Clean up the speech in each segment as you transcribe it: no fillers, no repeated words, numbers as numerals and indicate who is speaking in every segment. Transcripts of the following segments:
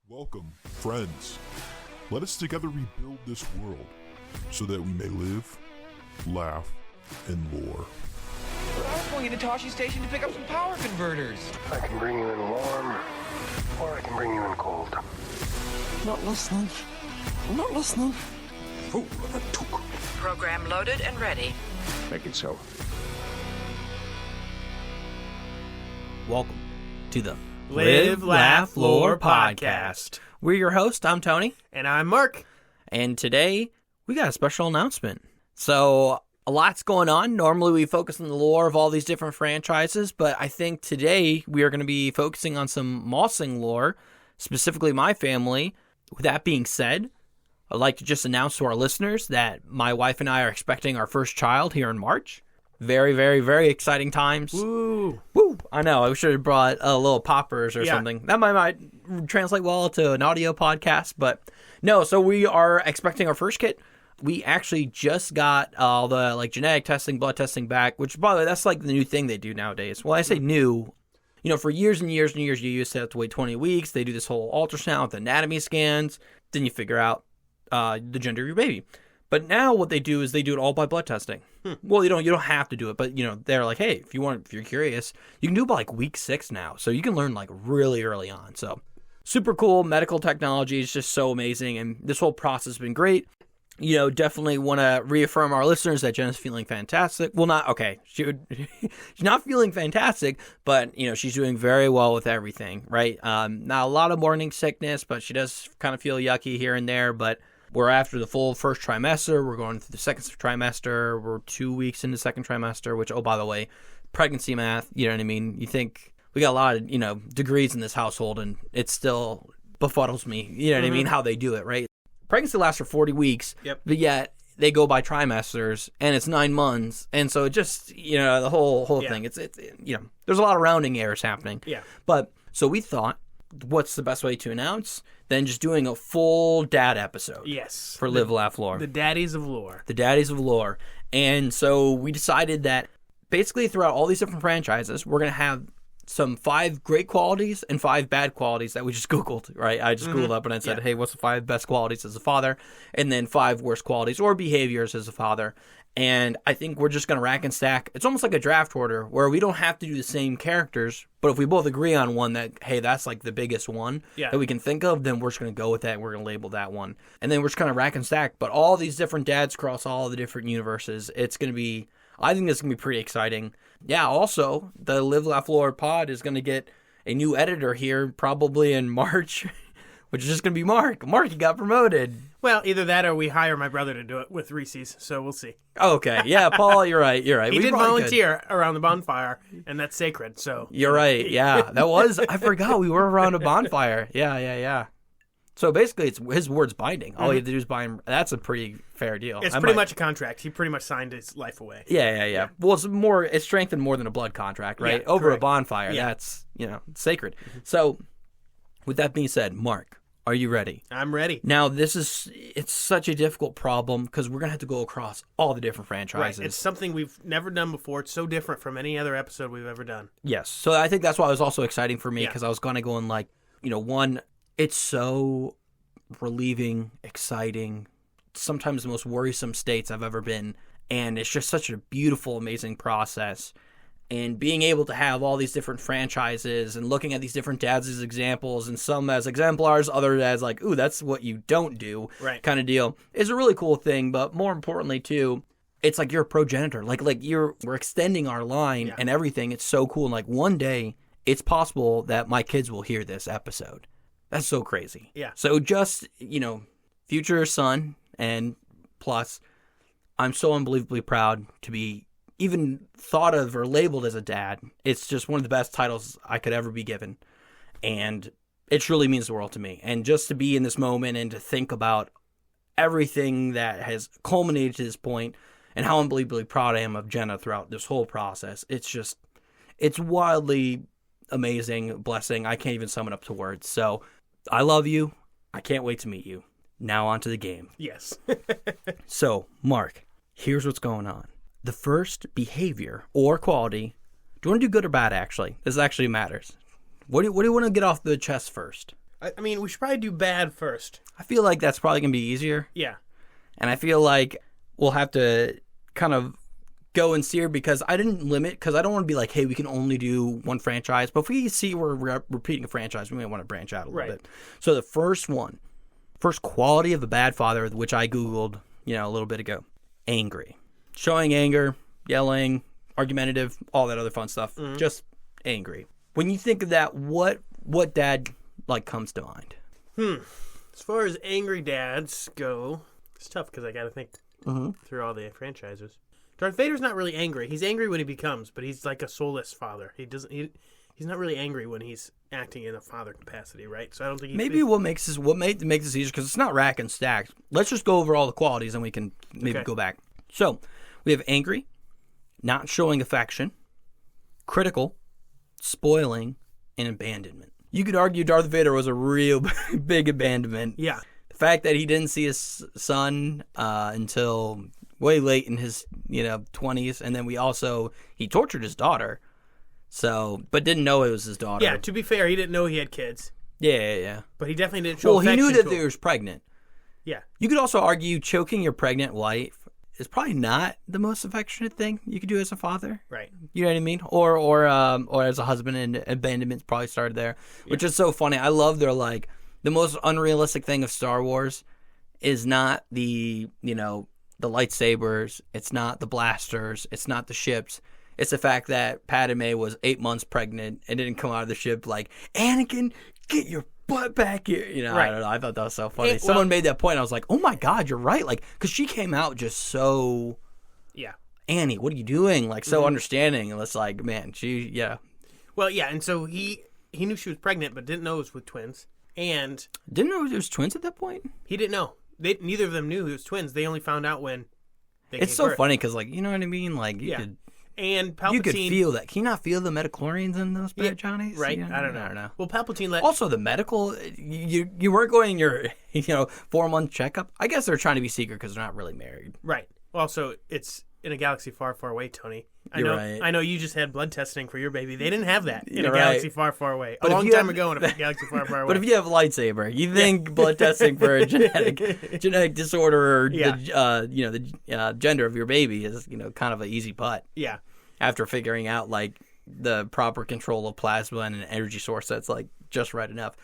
Speaker 1: Welcome, friends. Let us together rebuild this world so that we may live, laugh, and lore.
Speaker 2: I was going into Toshi Station to pick up some power converters.
Speaker 3: I can bring you in warm, or I can bring you in cold.
Speaker 4: Not listening. I'm not listening.
Speaker 3: Oh, that took.
Speaker 5: Program loaded and ready.
Speaker 3: Make it so.
Speaker 6: Welcome to the
Speaker 7: Live, Laugh, Lore podcast.
Speaker 6: We're your host. I'm Tony.
Speaker 7: And I'm Mark.
Speaker 6: And today we got a special announcement. So a lot's going on. Normally we focus on the lore of all these different franchises, but I think today we are going to be focusing on some Mossing lore, specifically my family. With that being said, I'd like to just announce to our listeners that my wife and I are expecting our first child here in March. Very, very, very exciting times.
Speaker 7: Woo.
Speaker 6: Woo! I know. I should have brought a little poppers or something. That might translate well to an audio podcast, but no. So we are expecting our first kid. We actually just got all the genetic testing, blood testing back, which by the way, that's like the new thing they do nowadays. Well, I say new. You know, for years and years and years, you used to have to wait 20 weeks. They do this whole ultrasound with anatomy scans. Then you figure out the gender of your baby. But now what they do is they do it all by blood testing. Well, you don't have to do it, but they're like, hey, if you're curious, you can do it by week 6 now. So you can learn really early on. So super cool. Medical technology is just so amazing, and this whole process has been great. Definitely want to reaffirm our listeners that Jenna's feeling fantastic. Well, she's not feeling fantastic, but she's doing very well with everything, right? Not a lot of morning sickness, but she does kind of feel yucky here and there, but we're after the full first trimester. We're going through the second trimester. We're 2 weeks into the second trimester, which, oh, by the way, pregnancy math, you know what I mean? You think we got a lot of, degrees in this household, and it still befuddles me, you know what I mean, how they do it, right? Pregnancy lasts for 40 weeks, but yet they go by trimesters, and it's 9 months. And so it just, the whole thing, it's there's a lot of rounding errors happening. Yeah. But so we thought, what's the best way to announce than just doing a full dad episode?
Speaker 7: Yes.
Speaker 6: For Live, Laugh, Lore.
Speaker 7: The daddies of lore.
Speaker 6: The daddies of lore. And so we decided that basically throughout all these different franchises, we're going to have some 5 great qualities and 5 bad qualities that we just Googled, right? I just Googled up and I said, hey, what's the 5 best qualities as a father? And then 5 worst qualities or behaviors as a father. And I think we're just going to rack and stack. It's almost like a draft order where we don't have to do the same characters, but if we both agree on one that, hey, that's like the biggest one that we can think of, then we're just going to go with that and we're going to label that one. And then we're just kind of rack and stack. But all these different dads across all the different universes, it's going to be, I think this is going to be pretty exciting. Yeah, also, the Live, Laugh, Lore pod is going to get a new editor here probably in March, which is just going to be Mark. Mark, you got promoted.
Speaker 7: Well, either that or we hire my brother to do it with Reese's, so we'll see.
Speaker 6: Okay, yeah, Paul, you're right.
Speaker 7: He did volunteer around the bonfire, and that's sacred, so.
Speaker 6: You're right, yeah. That was, I forgot we were around a bonfire. Yeah. So basically, it's his word's binding. All you have to do is buy him. That's a pretty fair deal.
Speaker 7: It's pretty much a contract. He pretty much signed his life away.
Speaker 6: Yeah. Well, it's strengthened more than a blood contract, right?
Speaker 7: Yeah,
Speaker 6: Over
Speaker 7: correct.
Speaker 6: a bonfire, that's, sacred. So with that being said, Mark, are you ready?
Speaker 7: I'm ready.
Speaker 6: Now, it's such a difficult problem because we're going to have to go across all the different franchises.
Speaker 7: Right. It's something we've never done before. It's so different from any other episode we've ever done.
Speaker 6: Yes. So I think that's why it was also exciting for me because I was going to go in one, it's so relieving, exciting, sometimes the most worrisome states I've ever been. And it's just such a beautiful, amazing process. And being able to have all these different franchises and looking at these different dads as examples and some as exemplars, others as ooh, that's what you don't do kind of deal is a really cool thing. But more importantly, too, it's like you're a progenitor. We're extending our line and everything. It's so cool. And one day it's possible that my kids will hear this episode. That's so crazy. Yeah. So just, future son and plus, I'm so unbelievably proud to be even thought of or labeled as a dad. It's just one of the best titles I could ever be given. And it truly means the world to me. And just to be in this moment and to think about everything that has culminated to this point and how unbelievably proud I am of Jenna throughout this whole process. It's wildly amazing, blessing. I can't even sum it up to words. So I love you. I can't wait to meet you. Now on to the game.
Speaker 7: Yes.
Speaker 6: So, Mark, here's what's going on. The first behavior or quality, do you want to do good or bad, actually? This actually matters. What do you want to get off the chest first?
Speaker 7: I mean, we should probably do bad first.
Speaker 6: I feel like that's probably going to be easier.
Speaker 7: Yeah.
Speaker 6: And I feel like we'll have to kind of go and steer because I didn't limit because I don't want to be like, hey, we can only do one franchise. But if we see we're repeating a franchise, we may want to branch out a little bit. So the first quality of a bad father, which I Googled, a little bit ago, angry. Showing anger, yelling, argumentative, all that other fun stuff. Mm-hmm. Just angry. When you think of that, what dad comes to mind?
Speaker 7: As far as angry dads go, it's tough because I got to think through all the franchises. Darth Vader's not really angry. He's angry when he becomes, but he's like a soulless father. He's not really angry when he's acting in a father capacity, right? So I don't think
Speaker 6: maybe what makes this easier because it's not rack and stacked. Let's just go over all the qualities and we can maybe go back. So we have angry, not showing affection, critical, spoiling, and abandonment. You could argue Darth Vader was a real big abandonment.
Speaker 7: Yeah.
Speaker 6: The fact that he didn't see his son until way late in his 20s, and then he tortured his daughter, but didn't know it was his daughter.
Speaker 7: Yeah, to be fair, he didn't know he had kids.
Speaker 6: Yeah.
Speaker 7: But he definitely didn't show affection.
Speaker 6: Well, he knew that they was pregnant.
Speaker 7: Yeah.
Speaker 6: You could also argue choking your pregnant wife is probably not the most affectionate thing you could do as a father.
Speaker 7: Right.
Speaker 6: You know what I mean? Or as a husband, and abandonment probably started there, which is so funny. I love their the most unrealistic thing of Star Wars is not the lightsabers, it's not the blasters, it's not the ships. It's the fact that Padme was 8 months pregnant and didn't come out of the ship like, Anakin, get your butt back here.
Speaker 7: Right.
Speaker 6: I don't know. I thought that was so funny. Someone made that point. I was like, oh my God, you're right. Because she came out just so, Annie, what are you doing? So understanding. And it's like, man,
Speaker 7: Well, yeah, and so he knew she was pregnant, but didn't know it was with twins. And
Speaker 6: didn't know it was twins at that point?
Speaker 7: He didn't know. Neither of them knew it was twins. They only found out when they
Speaker 6: It's
Speaker 7: gave
Speaker 6: so
Speaker 7: birth.
Speaker 6: funny because, you know what I mean?
Speaker 7: And Palpatine...
Speaker 6: You could feel that. Can you not feel the midichlorians in those bad Johnnies?
Speaker 7: Right?
Speaker 6: Yeah,
Speaker 7: I don't know. Well, Palpatine let...
Speaker 6: Also, the medical... You weren't going your 4-month checkup. I guess they're trying to be secret because they're not really married.
Speaker 7: Right. Also, it's in a galaxy far, far away, Tony.
Speaker 6: You're right.
Speaker 7: I know you just had blood testing for your baby. They didn't have that in
Speaker 6: You're
Speaker 7: a galaxy far, far away.
Speaker 6: But
Speaker 7: a long time ago in a galaxy far, far away.
Speaker 6: But if you have a lightsaber, you think blood testing for a genetic disorder or the gender of your baby is kind of an easy putt.
Speaker 7: Yeah.
Speaker 6: After figuring out the proper control of plasma and an energy source that's just right enough.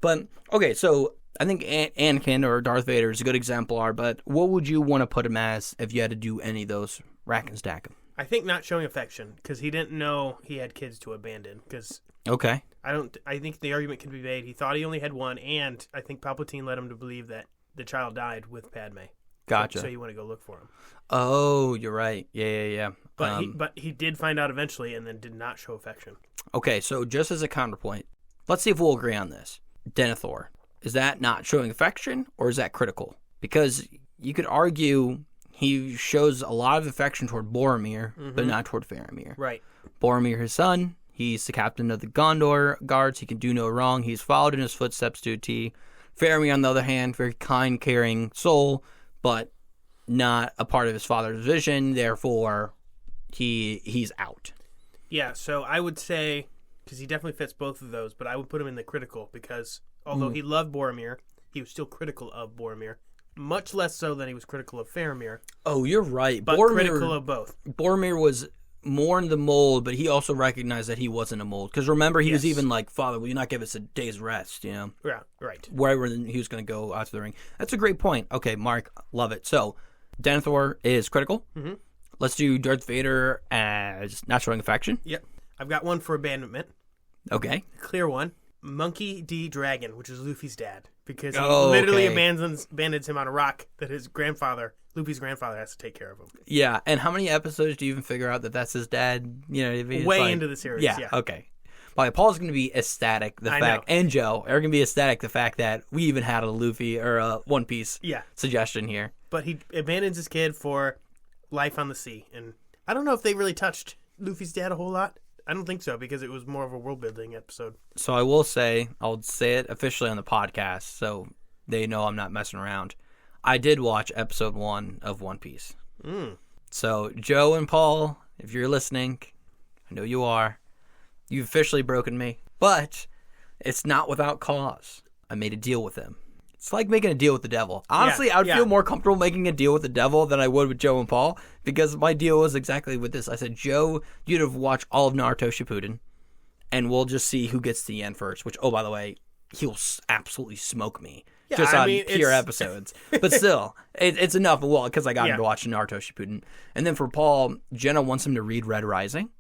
Speaker 6: But okay, so I think Anakin or Darth Vader is a good exemplar. But what would you want to put him as if you had to do any of those rack and stack him?
Speaker 7: I think not showing affection because he didn't know he had kids to abandon.
Speaker 6: Okay.
Speaker 7: I think the argument can be made. He thought he only had one, and I think Palpatine led him to believe that the child died with Padme.
Speaker 6: Gotcha.
Speaker 7: So you want to go look for him.
Speaker 6: Oh, you're right. Yeah.
Speaker 7: But he did find out eventually, and then did not show affection.
Speaker 6: Okay, so just as a counterpoint, let's see if we'll agree on this. Denethor, is that not showing affection, or is that critical? Because you could argue he shows a lot of affection toward Boromir, but not toward Faramir.
Speaker 7: Right.
Speaker 6: Boromir, his son, he's the captain of the Gondor guards. He can do no wrong. He's followed in his footsteps to a T. Faramir, on the other hand, very kind, caring soul, but not a part of his father's vision. Therefore, he's out.
Speaker 7: Yeah, so I would say, because he definitely fits both of those, but I would put him in the critical because although he loved Boromir, he was still critical of Boromir. Much less so than he was critical of Faramir.
Speaker 6: Oh, you're right.
Speaker 7: But critical of both.
Speaker 6: Boromir was more in the mold, but he also recognized that he wasn't a mold. Because remember, he was even like, Father, will you not give us a day's rest, Yeah,
Speaker 7: right.
Speaker 6: Wherever he was going to go out to the ring. That's a great point. Okay, Mark, love it. So, Denethor is critical. Mm-hmm. Let's do Darth Vader as not showing affection.
Speaker 7: Yep. I've got one for abandonment.
Speaker 6: Okay.
Speaker 7: Clear one. Monkey D. Dragon, which is Luffy's dad. Because he literally abandons him on a rock that his grandfather, Luffy's grandfather, has to take care of him.
Speaker 6: Yeah, and how many episodes do you even figure out that that's his dad?
Speaker 7: Way into the series, yeah.
Speaker 6: Okay. Well, Paul's going to be ecstatic, and Joe are going to be ecstatic, the fact that we even had a Luffy or a One Piece suggestion here.
Speaker 7: But he abandons his kid for life on the sea. And I don't know if they really touched Luffy's dad a whole lot. I don't think so, because it was more of a world-building episode.
Speaker 6: So I will say, I'll say it officially on the podcast, so they know I'm not messing around. I did watch episode 1 of One Piece. So Joe and Paul, if you're listening, I know you are, you've officially broken me. But it's not without cause. I made a deal with him. It's like making a deal with the devil. Honestly, I would feel more comfortable making a deal with the devil than I would with Joe and Paul, because my deal was exactly with this. I said, Joe, you'd have watched all of Naruto Shippuden, and we'll just see who gets to the end first, which, oh, by the way, he'll absolutely smoke me just on pure episodes. But still, it's enough, well, because I got him to watch Naruto Shippuden. And then for Paul, Jenna wants him to read Red Rising,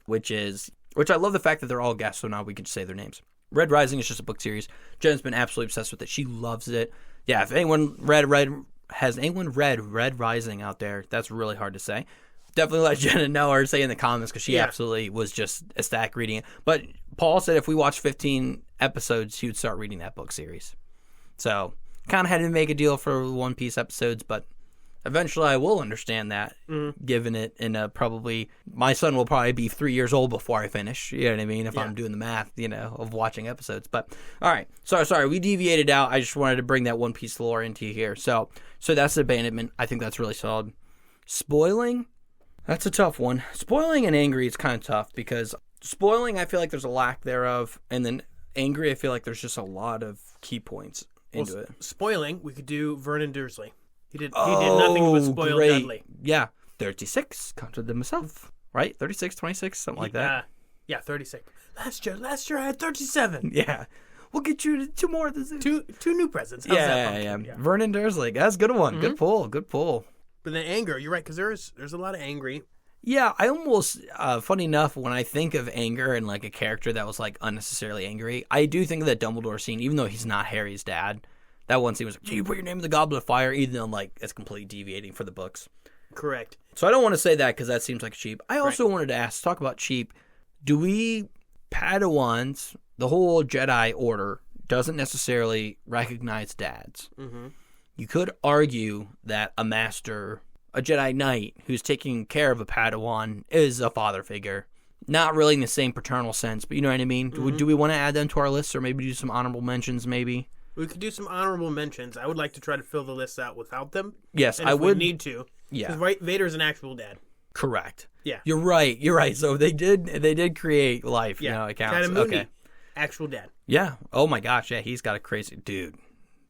Speaker 6: which I love the fact that they're all guests, so now we can just say their names. Red Rising is just a book series. Jenna's been absolutely obsessed with it. She loves it. Yeah, if anyone has anyone read Red Rising out there, that's really hard to say. Definitely let Jenna know or say in the comments, because she absolutely was just ecstatic reading it. But Paul said if we watched 15 episodes, he would start reading that book series. So kind of had to make a deal for One Piece episodes, but eventually I will understand that, given it in probably, my son will probably be 3 years old before I finish, you know what I mean, if I'm doing the math, of watching episodes. But, all right, sorry, we deviated out. I just wanted to bring that One Piece lore into here. So that's abandonment. I think that's really solid. Spoiling, that's a tough one. Spoiling and angry is kind of tough, because spoiling, I feel like there's a lack thereof, and then angry, I feel like there's just a lot of key points into it.
Speaker 7: Spoiling, we could do Vernon Dursley. He did nothing but spoil Dudley.
Speaker 6: Yeah. 36, counted them myself. Right? 36, 26, something like that.
Speaker 7: Yeah, 36. Last year I had 37.
Speaker 6: Yeah. We'll get you two more.
Speaker 7: Two new presents. How's that
Speaker 6: yeah. Vernon Dursley. That's a good one. Good pull.
Speaker 7: But then anger, you're right, because there's a lot of angry.
Speaker 6: Yeah, I almost, funny enough, when I think of anger and like a character that was like unnecessarily angry, I do think of that Dumbledore scene, even though he's not Harry's dad. That one scene was like, you put your name in the Goblet of Fire, even though like it's completely deviating for the books.
Speaker 7: Correct.
Speaker 6: So I don't want to say that because that seems like cheap. I also wanted to talk about cheap. Do we, Padawans, the whole Jedi Order doesn't necessarily recognize dads. You could argue that a master, a Jedi Knight who's taking care of a Padawan is a father figure. Not really in the same paternal sense, but you know what I mean? Do we want to add them to our list, or maybe do some honorable mentions maybe?
Speaker 7: We could do some honorable mentions. I would like to try to fill the list out without them.
Speaker 6: Yes,
Speaker 7: I would. Need to.
Speaker 6: Yeah.
Speaker 7: Because Vader's an actual dad.
Speaker 6: Correct.
Speaker 7: Yeah.
Speaker 6: You're right. So they did create life.
Speaker 7: Yeah.
Speaker 6: It counts.
Speaker 7: Okay. Actual dad.
Speaker 6: Yeah. Oh my gosh. Yeah. He's got a crazy dude.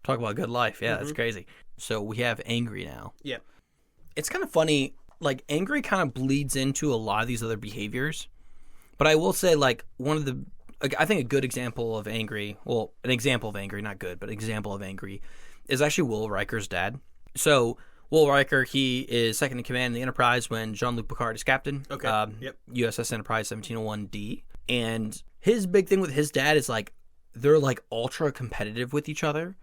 Speaker 6: Talk about good life. Yeah. That's crazy. So we have angry now.
Speaker 7: Yeah.
Speaker 6: It's kind of funny. Like angry kind of bleeds into a lot of these other behaviors. But I will say, like, I think a good example of angry, well, an example of angry, not good, but an example of angry is actually Will Riker's dad. So Will Riker, he is second in command in the Enterprise when Jean-Luc Picard is captain.
Speaker 7: Okay.
Speaker 6: USS Enterprise 1701D. And his big thing with his dad is like they're like ultra competitive with each other.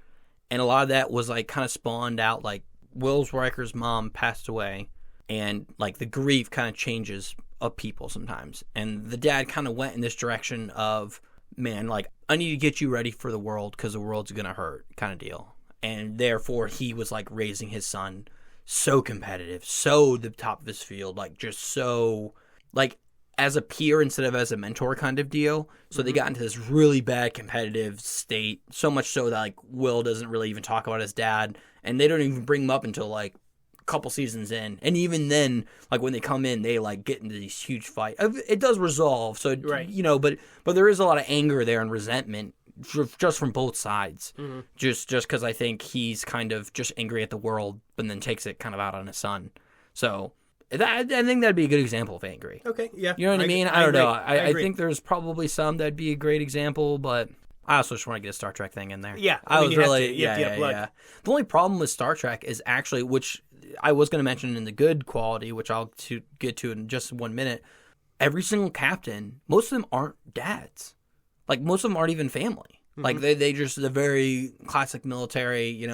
Speaker 6: And a lot of that was like kind of spawned out, like Will Riker's mom passed away, and like the grief kind of changes of people sometimes. And the dad kind of went in this direction of, man, like, I need to get you ready for the world because the world's going to hurt kind of deal. And therefore, he was like raising his son so competitive, so the top of his field, like just so like as a peer instead of as a mentor kind of deal. So they got into this really bad competitive state, so much so that like Will doesn't really even talk about his dad, and they don't even bring him up until like couple seasons in, and even then, like when they come in, they like get into these huge fights. It does resolve, so but there is a lot of anger there and resentment just from both sides. Just because I think he's kind of just angry at the world, but then takes it kind of out on his son. So I think that'd be a good example of angry.
Speaker 7: Okay, yeah,
Speaker 6: you know what I mean. I don't know. I think there's probably some that'd be a great example, but I also just want to get a Star Trek thing in there.
Speaker 7: Yeah,
Speaker 6: I was really yeah. The only problem with Star Trek is actually, which I was going to mention in the good quality, which I'll get to in just 1 minute. Every single captain, most of them aren't dads. Like most of them aren't even family. Like they just the very classic military.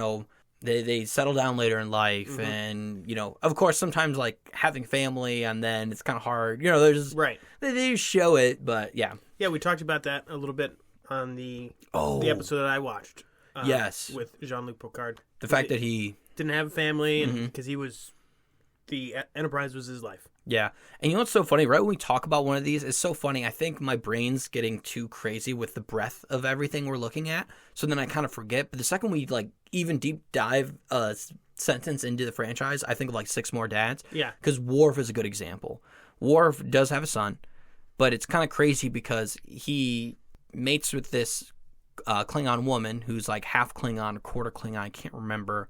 Speaker 6: They settle down later in life, and of course sometimes like having family, and then it's kind of hard. There's They just show it, but yeah.
Speaker 7: Yeah, we talked about that a little bit on the episode that I watched.
Speaker 6: Yes,
Speaker 7: with Jean-Luc Picard.
Speaker 6: The fact that he
Speaker 7: didn't have a family, and because the Enterprise was his life.
Speaker 6: Yeah. And what's so funny, right when we talk about one of these, it's so funny. I think my brain's getting too crazy with the breadth of everything we're looking at. So then I kind of forget. But the second we like even deep dive a sentence into the franchise, I think of like 6 more dads.
Speaker 7: Yeah.
Speaker 6: Because Worf is a good example. Worf does have a son, but it's kind of crazy because he mates with this Klingon woman who's like half Klingon, a quarter Klingon, I can't remember.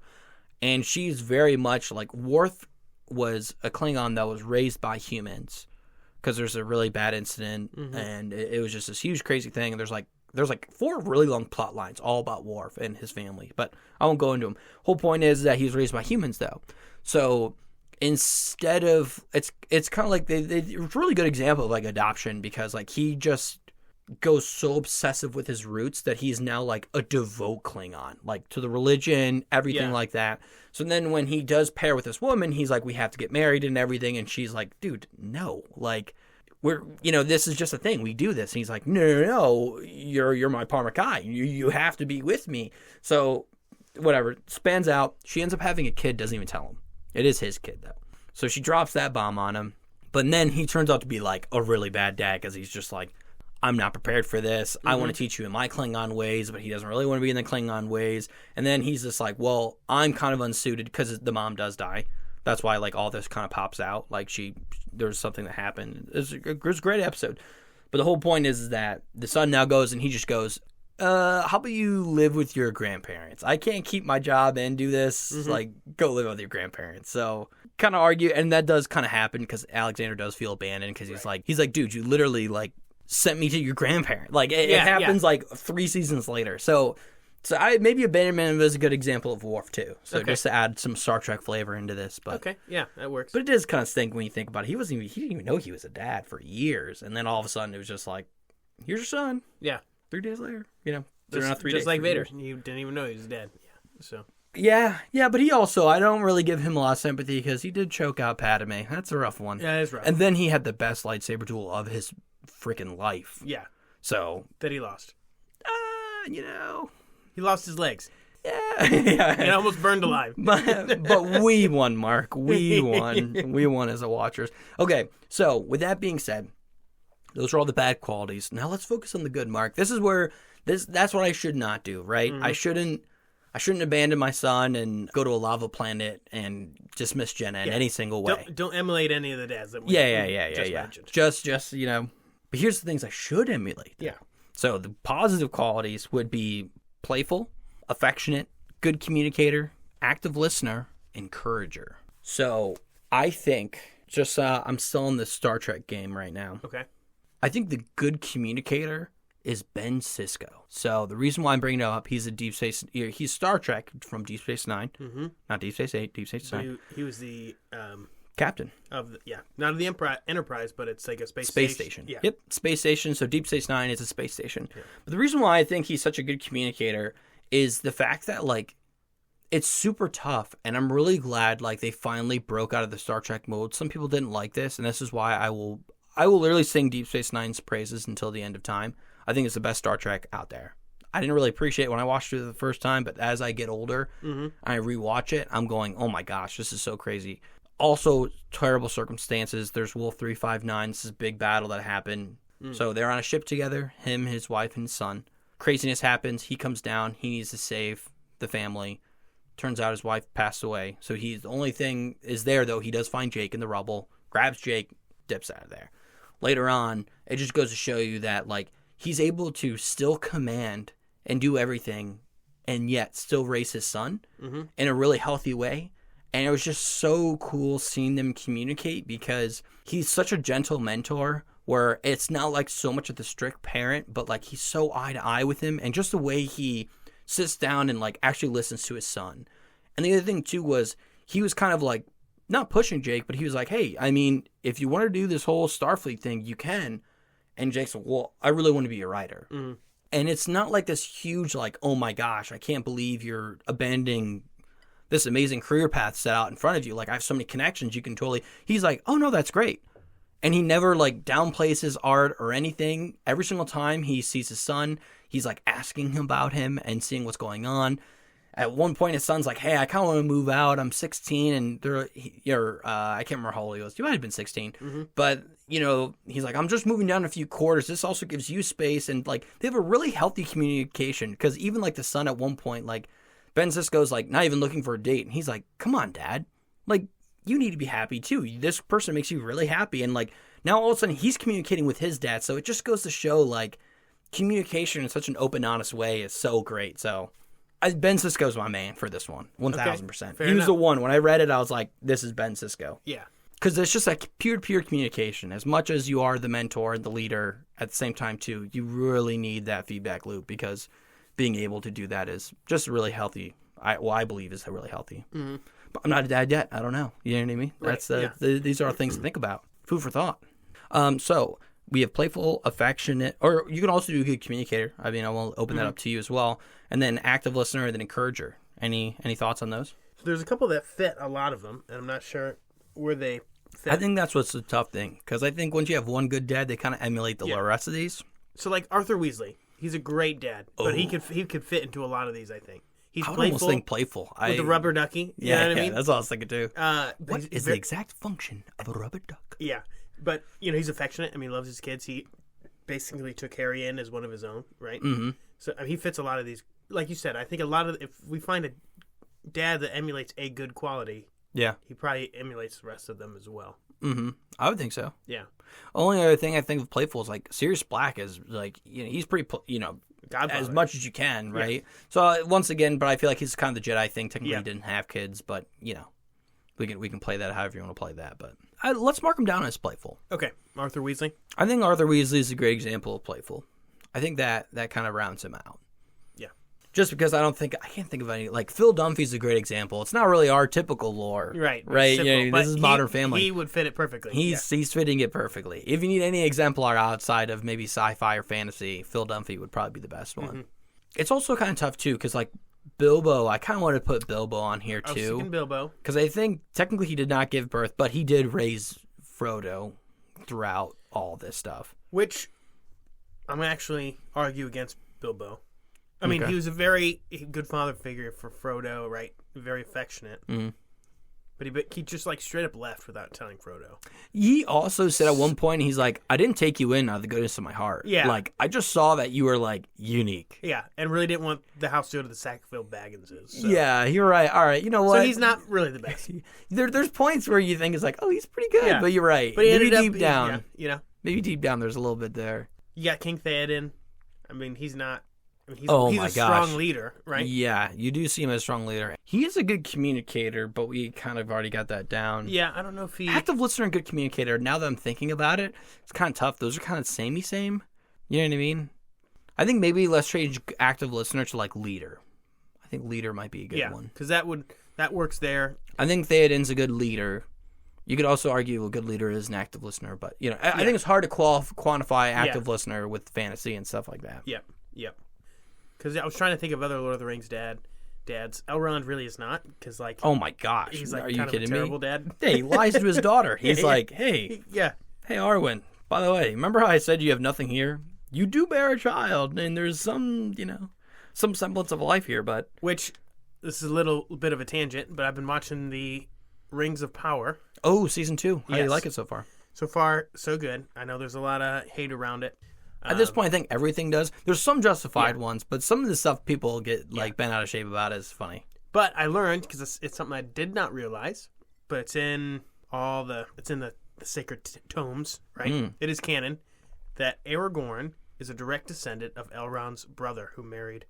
Speaker 6: And she's very much like Worf was a Klingon that was raised by humans because there's a really bad incident and it was just this huge crazy thing. And there's like 4 really long plot lines all about Worf and his family, but I won't go into them. Whole point is that he was raised by humans though. So instead of it's kind of like it's a really good example of like adoption because like he just goes so obsessive with his roots that he's now like a devout Klingon, like to the religion, everything like that. So then when he does pair with this woman, he's like, we have to get married and everything. And she's like, dude, no, like we're, this is just a thing. We do this. And he's like, no, you're my Parmakai. You have to be with me. So whatever, spans out. She ends up having a kid, doesn't even tell him. It is his kid though. So she drops that bomb on him. But then he turns out to be like a really bad dad because he's just like, I'm not prepared for this. I want to teach you in my Klingon ways, but he doesn't really want to be in the Klingon ways. And then he's just like, well, I'm kind of unsuited because the mom does die. That's why like all this kind of pops out. Like there's something that happened. It was a great episode. But the whole point is that the son now goes and he just goes, how about you live with your grandparents? I can't keep my job and do this. Like, go live with your grandparents. So kind of argue. And that does kind of happen because Alexander does feel abandoned because he's like, dude, you literally like sent me to your grandparent. Like it happens like 3 seasons later. So maybe abandonment is a good example of Worf too. So just to add some Star Trek flavor into this. But
Speaker 7: that works.
Speaker 6: But it does kind of stink when you think about it. He didn't even know he was a dad for years, and then all of a sudden it was just like, here's your son.
Speaker 7: Yeah.
Speaker 6: 3 days later,
Speaker 7: just like Vader. You didn't even know he was dead. Yeah. So.
Speaker 6: Yeah, but he also, I don't really give him a lot of sympathy because he did choke out Padme. That's a rough one.
Speaker 7: Yeah, it's rough.
Speaker 6: And then he had the best lightsaber duel of his freaking life.
Speaker 7: Yeah.
Speaker 6: So.
Speaker 7: That he lost. He lost his legs.
Speaker 6: Yeah.
Speaker 7: He almost burned alive.
Speaker 6: But we won, Mark. We won. We won as a watchers. Okay, so with that being said, those are all the bad qualities. Now let's focus on the good, Mark. This is where that's what I should not do, right? I shouldn't abandon my son and go to a lava planet and dismiss Jenna in any single way.
Speaker 7: Don't emulate any of the dads that we just mentioned.
Speaker 6: Just but here's the things I should emulate.
Speaker 7: Yeah.
Speaker 6: So the positive qualities would be playful, affectionate, good communicator, active listener, encourager. So I think I'm still in the Star Trek game right now.
Speaker 7: Okay.
Speaker 6: I think the good communicator is Ben Sisko. So the reason why I'm bringing it up, he's he's Star Trek from Deep Space Nine, not Deep Space 8, Deep Space Nine.
Speaker 7: He was the
Speaker 6: captain
Speaker 7: of not of the Enterprise, but it's like a space
Speaker 6: station.
Speaker 7: Yeah.
Speaker 6: Yep, space station. So Deep Space Nine is a space station. Yeah. But the reason why I think he's such a good communicator is the fact that like it's super tough, and I'm really glad like they finally broke out of the Star Trek mode. Some people didn't like this, and this is why I will literally sing Deep Space Nine's praises until the end of time. I think it's the best Star Trek out there. I didn't really appreciate it when I watched it the first time, but as I get older, I rewatch it, I'm going, oh my gosh, this is so crazy. Also, terrible circumstances. There's Wolf 359. This is a big battle that happened. So they're on a ship together, him, his wife, and his son. Craziness happens. He comes down. He needs to save the family. Turns out his wife passed away. So the only thing is there, though. He does find Jake in the rubble, grabs Jake, dips out of there. Later on, it just goes to show you that, like, he's able to still command and do everything and yet still raise his son in a really healthy way. And it was just so cool seeing them communicate because he's such a gentle mentor where it's not like so much of the strict parent, but like he's so eye to eye with him. And just the way he sits down and like actually listens to his son. And the other thing too was he was kind of like not pushing Jake, but he was like, hey, I mean, if you want to do this whole Starfleet thing, you can. And Jake's like, well, I really want to be a writer. And it's not like this huge like, oh my gosh, I can't believe you're abandoning this amazing career path set out in front of you. Like, I have so many connections. You can totally... He's like, oh, no, that's great. And he never, like, downplays his art or anything. Every single time he sees his son, he's, like, asking him about him and seeing what's going on. At one point, his son's like, hey, I kind of want to move out. I'm 16, and I can't remember how old he was. He might have been 16. But, he's like, I'm just moving down a few quarters. This also gives you space. And, like, they have a really healthy communication. Because even, like, the son at one point, like, Ben Sisko's like not even looking for a date. And he's like, come on, Dad. Like, you need to be happy too. This person makes you really happy. And like now all of a sudden he's communicating with his dad. So it just goes to show like communication in such an open, honest way is so great. So Ben Sisko's my man for this one, 1,000%. He was the one. When I read it, I was like, this is Ben Sisko.
Speaker 7: Yeah.
Speaker 6: Because it's just like pure communication. As much as you are the mentor and the leader, at the same time, too, you really need that feedback loop because being able to do that is just really healthy. I believe is really healthy. Mm-hmm. But I'm not a dad yet. I don't know. You know what I mean?
Speaker 7: Right.
Speaker 6: That's these are things to think about. Food for thought. So we have playful, affectionate, or you can also do a good communicator. I mean, I will open that up to you as well. And then active listener and then encourager. Any thoughts on those?
Speaker 7: So there's a couple that fit a lot of them, and I'm not sure where they fit.
Speaker 6: I think that's what's the tough thing. Because I think once you have one good dad, they kind of emulate the rest of these.
Speaker 7: So like Arthur Weasley, he's a great dad, but he could fit into a lot of these, I think. He's
Speaker 6: I would
Speaker 7: playful.
Speaker 6: almost think playful.
Speaker 7: With the rubber ducky. You know what I mean?
Speaker 6: That's what I was thinking too.
Speaker 7: What
Speaker 6: is the exact function of a rubber duck?
Speaker 7: Yeah. But, he's affectionate. I mean, he loves his kids. He basically took Harry in as one of his own, right? Mm-hmm. So he fits a lot of these. Like you said, I think a lot of, if we find a dad that emulates a good quality, he probably emulates the rest of them as well.
Speaker 6: Mm-hmm. I would think so.
Speaker 7: Yeah.
Speaker 6: Only other thing I think of playful is like Sirius Black is like, he's pretty,
Speaker 7: Godfather.
Speaker 6: As much as you can, right? Yeah. So once again, but I feel like he's kind of the Jedi thing. Technically, he didn't have kids, but we can play that however you want to play that. But let's mark him down as playful.
Speaker 7: Okay, Arthur Weasley.
Speaker 6: I think Arthur Weasley is a great example of playful. I think that kind of rounds him out. Yeah. Just because I can't think of any, like Phil Dunphy's a great example. It's not really our typical lore,
Speaker 7: right?
Speaker 6: Simple, this is Modern Family.
Speaker 7: He would fit it perfectly.
Speaker 6: He's fitting it perfectly. If you need any exemplar outside of maybe sci-fi or fantasy, Phil Dunphy would probably be the best one. Mm-hmm. It's also kind of tough too because like Bilbo, I kind of want to put Bilbo on here too. I was
Speaker 7: thinking Bilbo
Speaker 6: because I think technically he did not give birth, but he did raise Frodo throughout all this stuff.
Speaker 7: Which I'm gonna actually argue against Bilbo. I mean, he was a very good father figure for Frodo, right? Very affectionate. Mm-hmm. But he just like straight up left without telling Frodo.
Speaker 6: He also said at one point, he's like, I didn't take you in out of the goodness of my heart. Yeah. Like, I just saw that you were like unique.
Speaker 7: Yeah, and really didn't want the house to go to the Sackville Bagginses. So.
Speaker 6: Yeah, you're right. All right, you know what?
Speaker 7: So he's not really the best.
Speaker 6: There's points where you think it's like, oh, he's pretty good, but you're right.
Speaker 7: But he
Speaker 6: maybe
Speaker 7: ended
Speaker 6: deep down,
Speaker 7: maybe
Speaker 6: deep down, there's a little bit there.
Speaker 7: You got King Theoden. I mean, he's not. He's
Speaker 6: a
Speaker 7: strong leader, right?
Speaker 6: Yeah, you do see him as a strong leader. He is a good communicator, but we kind of already got that down.
Speaker 7: Yeah, I don't know if he...
Speaker 6: Active listener and good communicator, now that I'm thinking about it, it's kind of tough. Those are kind of samey-same. You know what I mean? I think maybe let's change active listener to like leader. I think leader might be a good one.
Speaker 7: Because that works there.
Speaker 6: I think Theoden's a good leader. You could also argue a good leader is an active listener, but I think it's hard to quantify active listener with fantasy and stuff like that.
Speaker 7: Yep. Because I was trying to think of other Lord of the Rings dads. Elrond really is not, because like...
Speaker 6: Oh my gosh.
Speaker 7: He's like
Speaker 6: Are you
Speaker 7: kind
Speaker 6: kidding
Speaker 7: of a terrible
Speaker 6: me?
Speaker 7: dad.
Speaker 6: Yeah, he lies to his daughter. He's like, hey.
Speaker 7: Yeah.
Speaker 6: Hey, Arwen, by the way, remember how I said you have nothing here? You do bear a child, and there's some, some semblance of life here, but...
Speaker 7: Which, this is a little bit of a tangent, but I've been watching the Rings of Power.
Speaker 6: Oh, season 2. How do you like it so far?
Speaker 7: So far, so good. I know there's a lot of hate around it.
Speaker 6: At this point, I think everything does. There's some justified ones, but some of the stuff people get bent out of shape about is funny.
Speaker 7: But I learned, because it's something I did not realize, but it's in the sacred tomes, right? Mm. It is canon that Aragorn is a direct descendant of Elrond's brother who married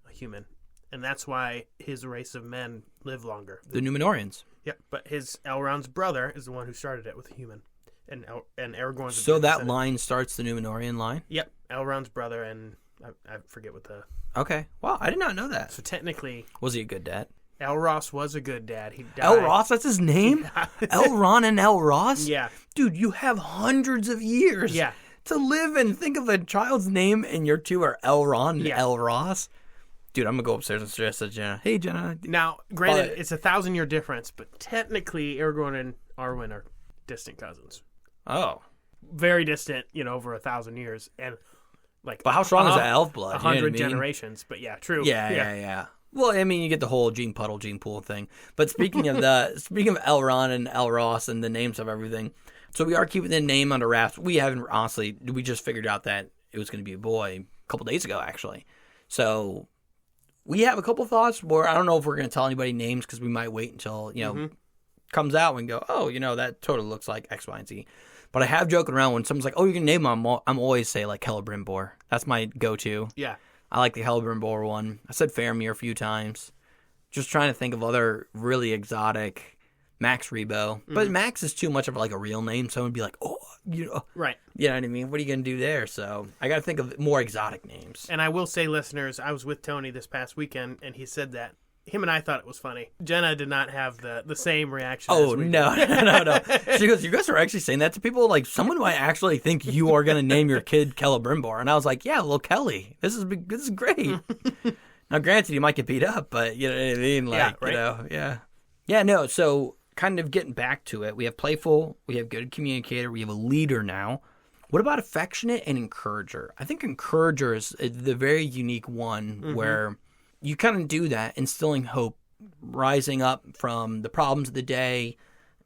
Speaker 7: a human, and that's why his race of men live longer.
Speaker 6: The Númenóreans.
Speaker 7: Yep, but Elrond's brother is the one who started it with a human. And Aragorn's...
Speaker 6: So that line starts the Númenórean line?
Speaker 7: Yep. Elrond's brother, and I forget what the...
Speaker 6: Okay. Wow, I did not know that.
Speaker 7: So technically...
Speaker 6: Was he a good dad?
Speaker 7: Elros was a good dad. He died.
Speaker 6: Elros? That's his name? Elrond and Elros?
Speaker 7: Yeah.
Speaker 6: Dude, you have hundreds of years to live and think of a child's name, and your two are Elrond and Elros? Dude, I'm going to go upstairs and suggest to Jenna. Hey, Jenna.
Speaker 7: Now, granted, it's a 1,000-year difference, but technically Aragorn and Arwen are distant cousins.
Speaker 6: Oh.
Speaker 7: Very distant, over 1,000 years. And like,
Speaker 6: but how strong is that elf blood?
Speaker 7: 100 generations. But yeah, true.
Speaker 6: Yeah. Well, I mean, you get the whole gene pool thing. But speaking of Elrond and Elros and the names of everything, so we are keeping the name under wraps. We haven't, honestly, we just figured out that it was going to be a boy a couple days ago, actually. So we have a couple thoughts where I don't know if we're going to tell anybody names because we might wait until, comes out and go, oh, that totally looks like X, Y, and Z. But I have joking around when someone's like, "Oh, you're gonna name him." I'm always say like Celebrimbor. That's my go-to.
Speaker 7: Yeah.
Speaker 6: I like the Celebrimbor one. I said Faramir a few times. Just trying to think of other really exotic. Max Rebo. But Max is too much of like a real name. Someone would be like, oh, you know.
Speaker 7: Right.
Speaker 6: You know what I mean? What are you going to do there? So I got to think of more exotic names.
Speaker 7: And I will say, listeners, I was with Tony this past weekend, and he said that. Him and I thought it was funny. Jenna did not have the same reaction.
Speaker 6: Oh,
Speaker 7: as we
Speaker 6: no. She goes, you guys are actually saying that to people? Like, someone might actually think you are going to name your kid Celebrimbor. And I was like, yeah, little Kelly. This is great. Now, granted, you might get beat up, but you know what I mean? Like,
Speaker 7: yeah, right.
Speaker 6: You know, yeah. Yeah, no, so kind of getting back to it, we have playful, we have good communicator, we have a leader now. What about affectionate and encourager? I think encourager is the very unique one where you kind of do that, instilling hope, rising up from the problems of the day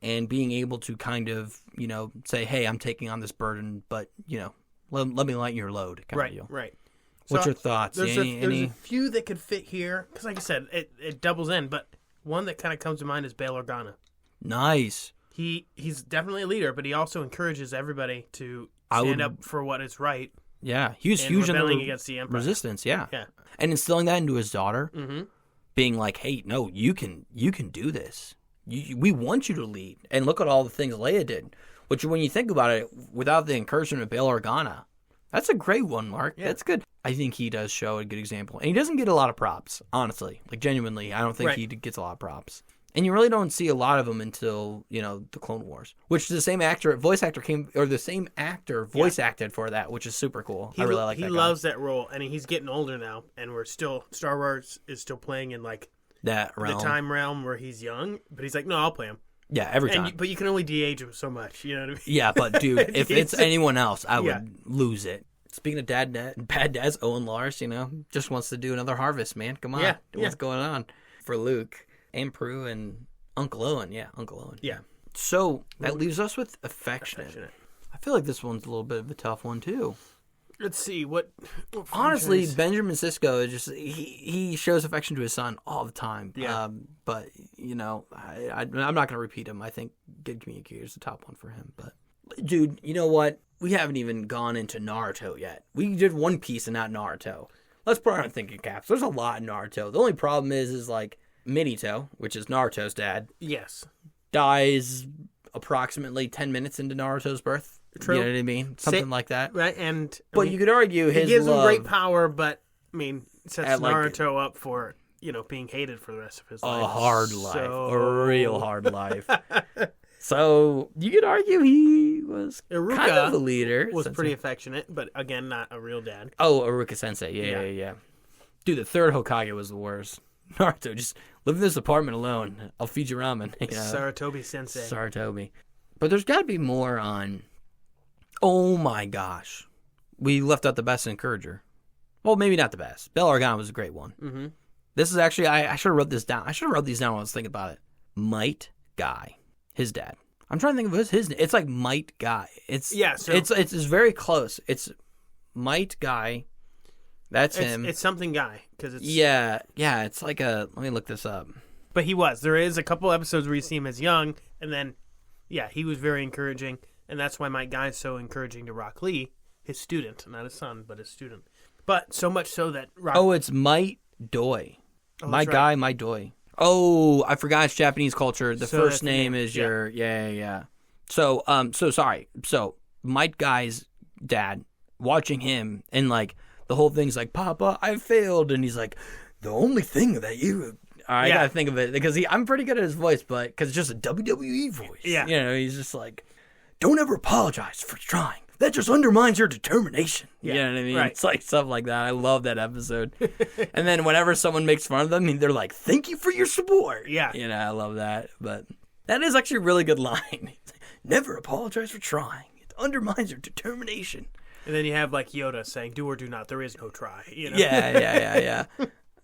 Speaker 6: and being able to kind of, you know, say, hey, I'm taking on this burden, but, you know, let me lighten your load. Kind of deal.
Speaker 7: Right.
Speaker 6: What's
Speaker 7: So
Speaker 6: your thoughts?
Speaker 7: There's a few that could fit here, because like I said, it doubles in, but one that kind of comes to mind is Bail Organa.
Speaker 6: Nice.
Speaker 7: He's definitely a leader, but he also encourages everybody to stand up for what is right.
Speaker 6: Yeah, he was
Speaker 7: and
Speaker 6: huge in
Speaker 7: rebelling
Speaker 6: the
Speaker 7: against the Empire.
Speaker 6: resistance. Yeah,
Speaker 7: Yeah.
Speaker 6: and instilling that into his daughter, being like, "Hey, no, you can do this. We want you to lead." And look at all the things Leia did. Which, when you think about it, without the encouragement of Bail Organa, that's a great one, Mark. Yeah. That's good. I think he does show a good example, and he doesn't get a lot of props, honestly. Like genuinely, I don't think he gets a lot of props. And you really don't see a lot of them until, you know, the Clone Wars, which the same voice actor voice acted for that, which is super cool. I really like that guy.
Speaker 7: He loves that role, and he's getting older now, and Star Wars is still playing in like
Speaker 6: that realm.
Speaker 7: The time realm where he's young, but he's like, no, I'll play him.
Speaker 6: Yeah, every time.
Speaker 7: But you can only de-age him so much, you know what I mean?
Speaker 6: Yeah, but dude, if it's anyone else, I would lose it. Speaking of bad dads, Owen Lars, you know, just wants to do another harvest, man. Come on. What's going on? For Luke. And Prue and Uncle Owen. Yeah, Uncle Owen.
Speaker 7: Yeah.
Speaker 6: So that leaves us with affectionate. I feel like this one's a little bit of a tough one, too.
Speaker 7: Let's see. What
Speaker 6: honestly,
Speaker 7: franchise?
Speaker 6: Benjamin Sisko is just he shows affection to his son all the time.
Speaker 7: Yeah.
Speaker 6: But, you know, I'm not going to repeat him. I think Good Communicator is the top one for him. But, dude, you know what? We haven't even gone into Naruto yet. We did One Piece and not Naruto. Let's put our thinking caps. There's a lot in Naruto. The only problem is like, Minato, which is Naruto's dad, dies approximately 10 minutes into Naruto's birth.
Speaker 7: True.
Speaker 6: You know what I mean? Something like that.
Speaker 7: Right, and
Speaker 6: but you could argue his
Speaker 7: he gives
Speaker 6: love,
Speaker 7: him great power, but I mean, sets
Speaker 6: like,
Speaker 7: Naruto up for, you know, being hated for the rest of his life.
Speaker 6: A hard life. A real hard life. So you could argue he was
Speaker 7: Iruka
Speaker 6: kind of a leader.
Speaker 7: Was pretty affectionate, but again, not a real dad.
Speaker 6: Oh, Iruka Sensei. Yeah. Dude, the third Hokage was the worst. Naruto, just live in this apartment alone. I'll feed you ramen. You know?
Speaker 7: Saratobi Sensei.
Speaker 6: Saratobi. But there's got to be more on... Oh my gosh. We left out the best encourager. Well, maybe not the best. Bail Organa was a great one. Mm-hmm. This is actually... I should have wrote this down. I should have wrote these down when I was thinking about it. Might Guy. His dad. I'm trying to think of his name. It's like Might Guy. It's very close. It's Might Guy... That's him.
Speaker 7: It's something guy because it's
Speaker 6: it's like a. Let me look this up.
Speaker 7: But he was. There is a couple episodes where you see him as young, and then, he was very encouraging, and that's why Mike Guy is so encouraging to Rock Lee, his student, not his son, but his student. But so much so that Rock.
Speaker 6: Oh, it's Might Doi. Might Guy, Might Doi. Oh, I forgot it's Japanese culture. The first name is your So sorry. So Might Guy's dad, watching him and like. The whole thing's like, Papa, I failed. And he's like, the only thing that you... I got to think of it. Because I'm pretty good at his voice, but... Because it's just a WWE voice. Yeah. You know, he's just like, don't ever apologize for trying. That just undermines your determination. Yeah. You know what I mean? Right. It's like stuff like that. I love that episode. And then whenever someone makes fun of them, they're like, thank you for your support. Yeah. You know, I love that. But that is actually a really good line. Never apologize for trying. It undermines your determination.
Speaker 7: And then you have like Yoda saying, "Do or do not. There is no try." You know?
Speaker 6: Yeah.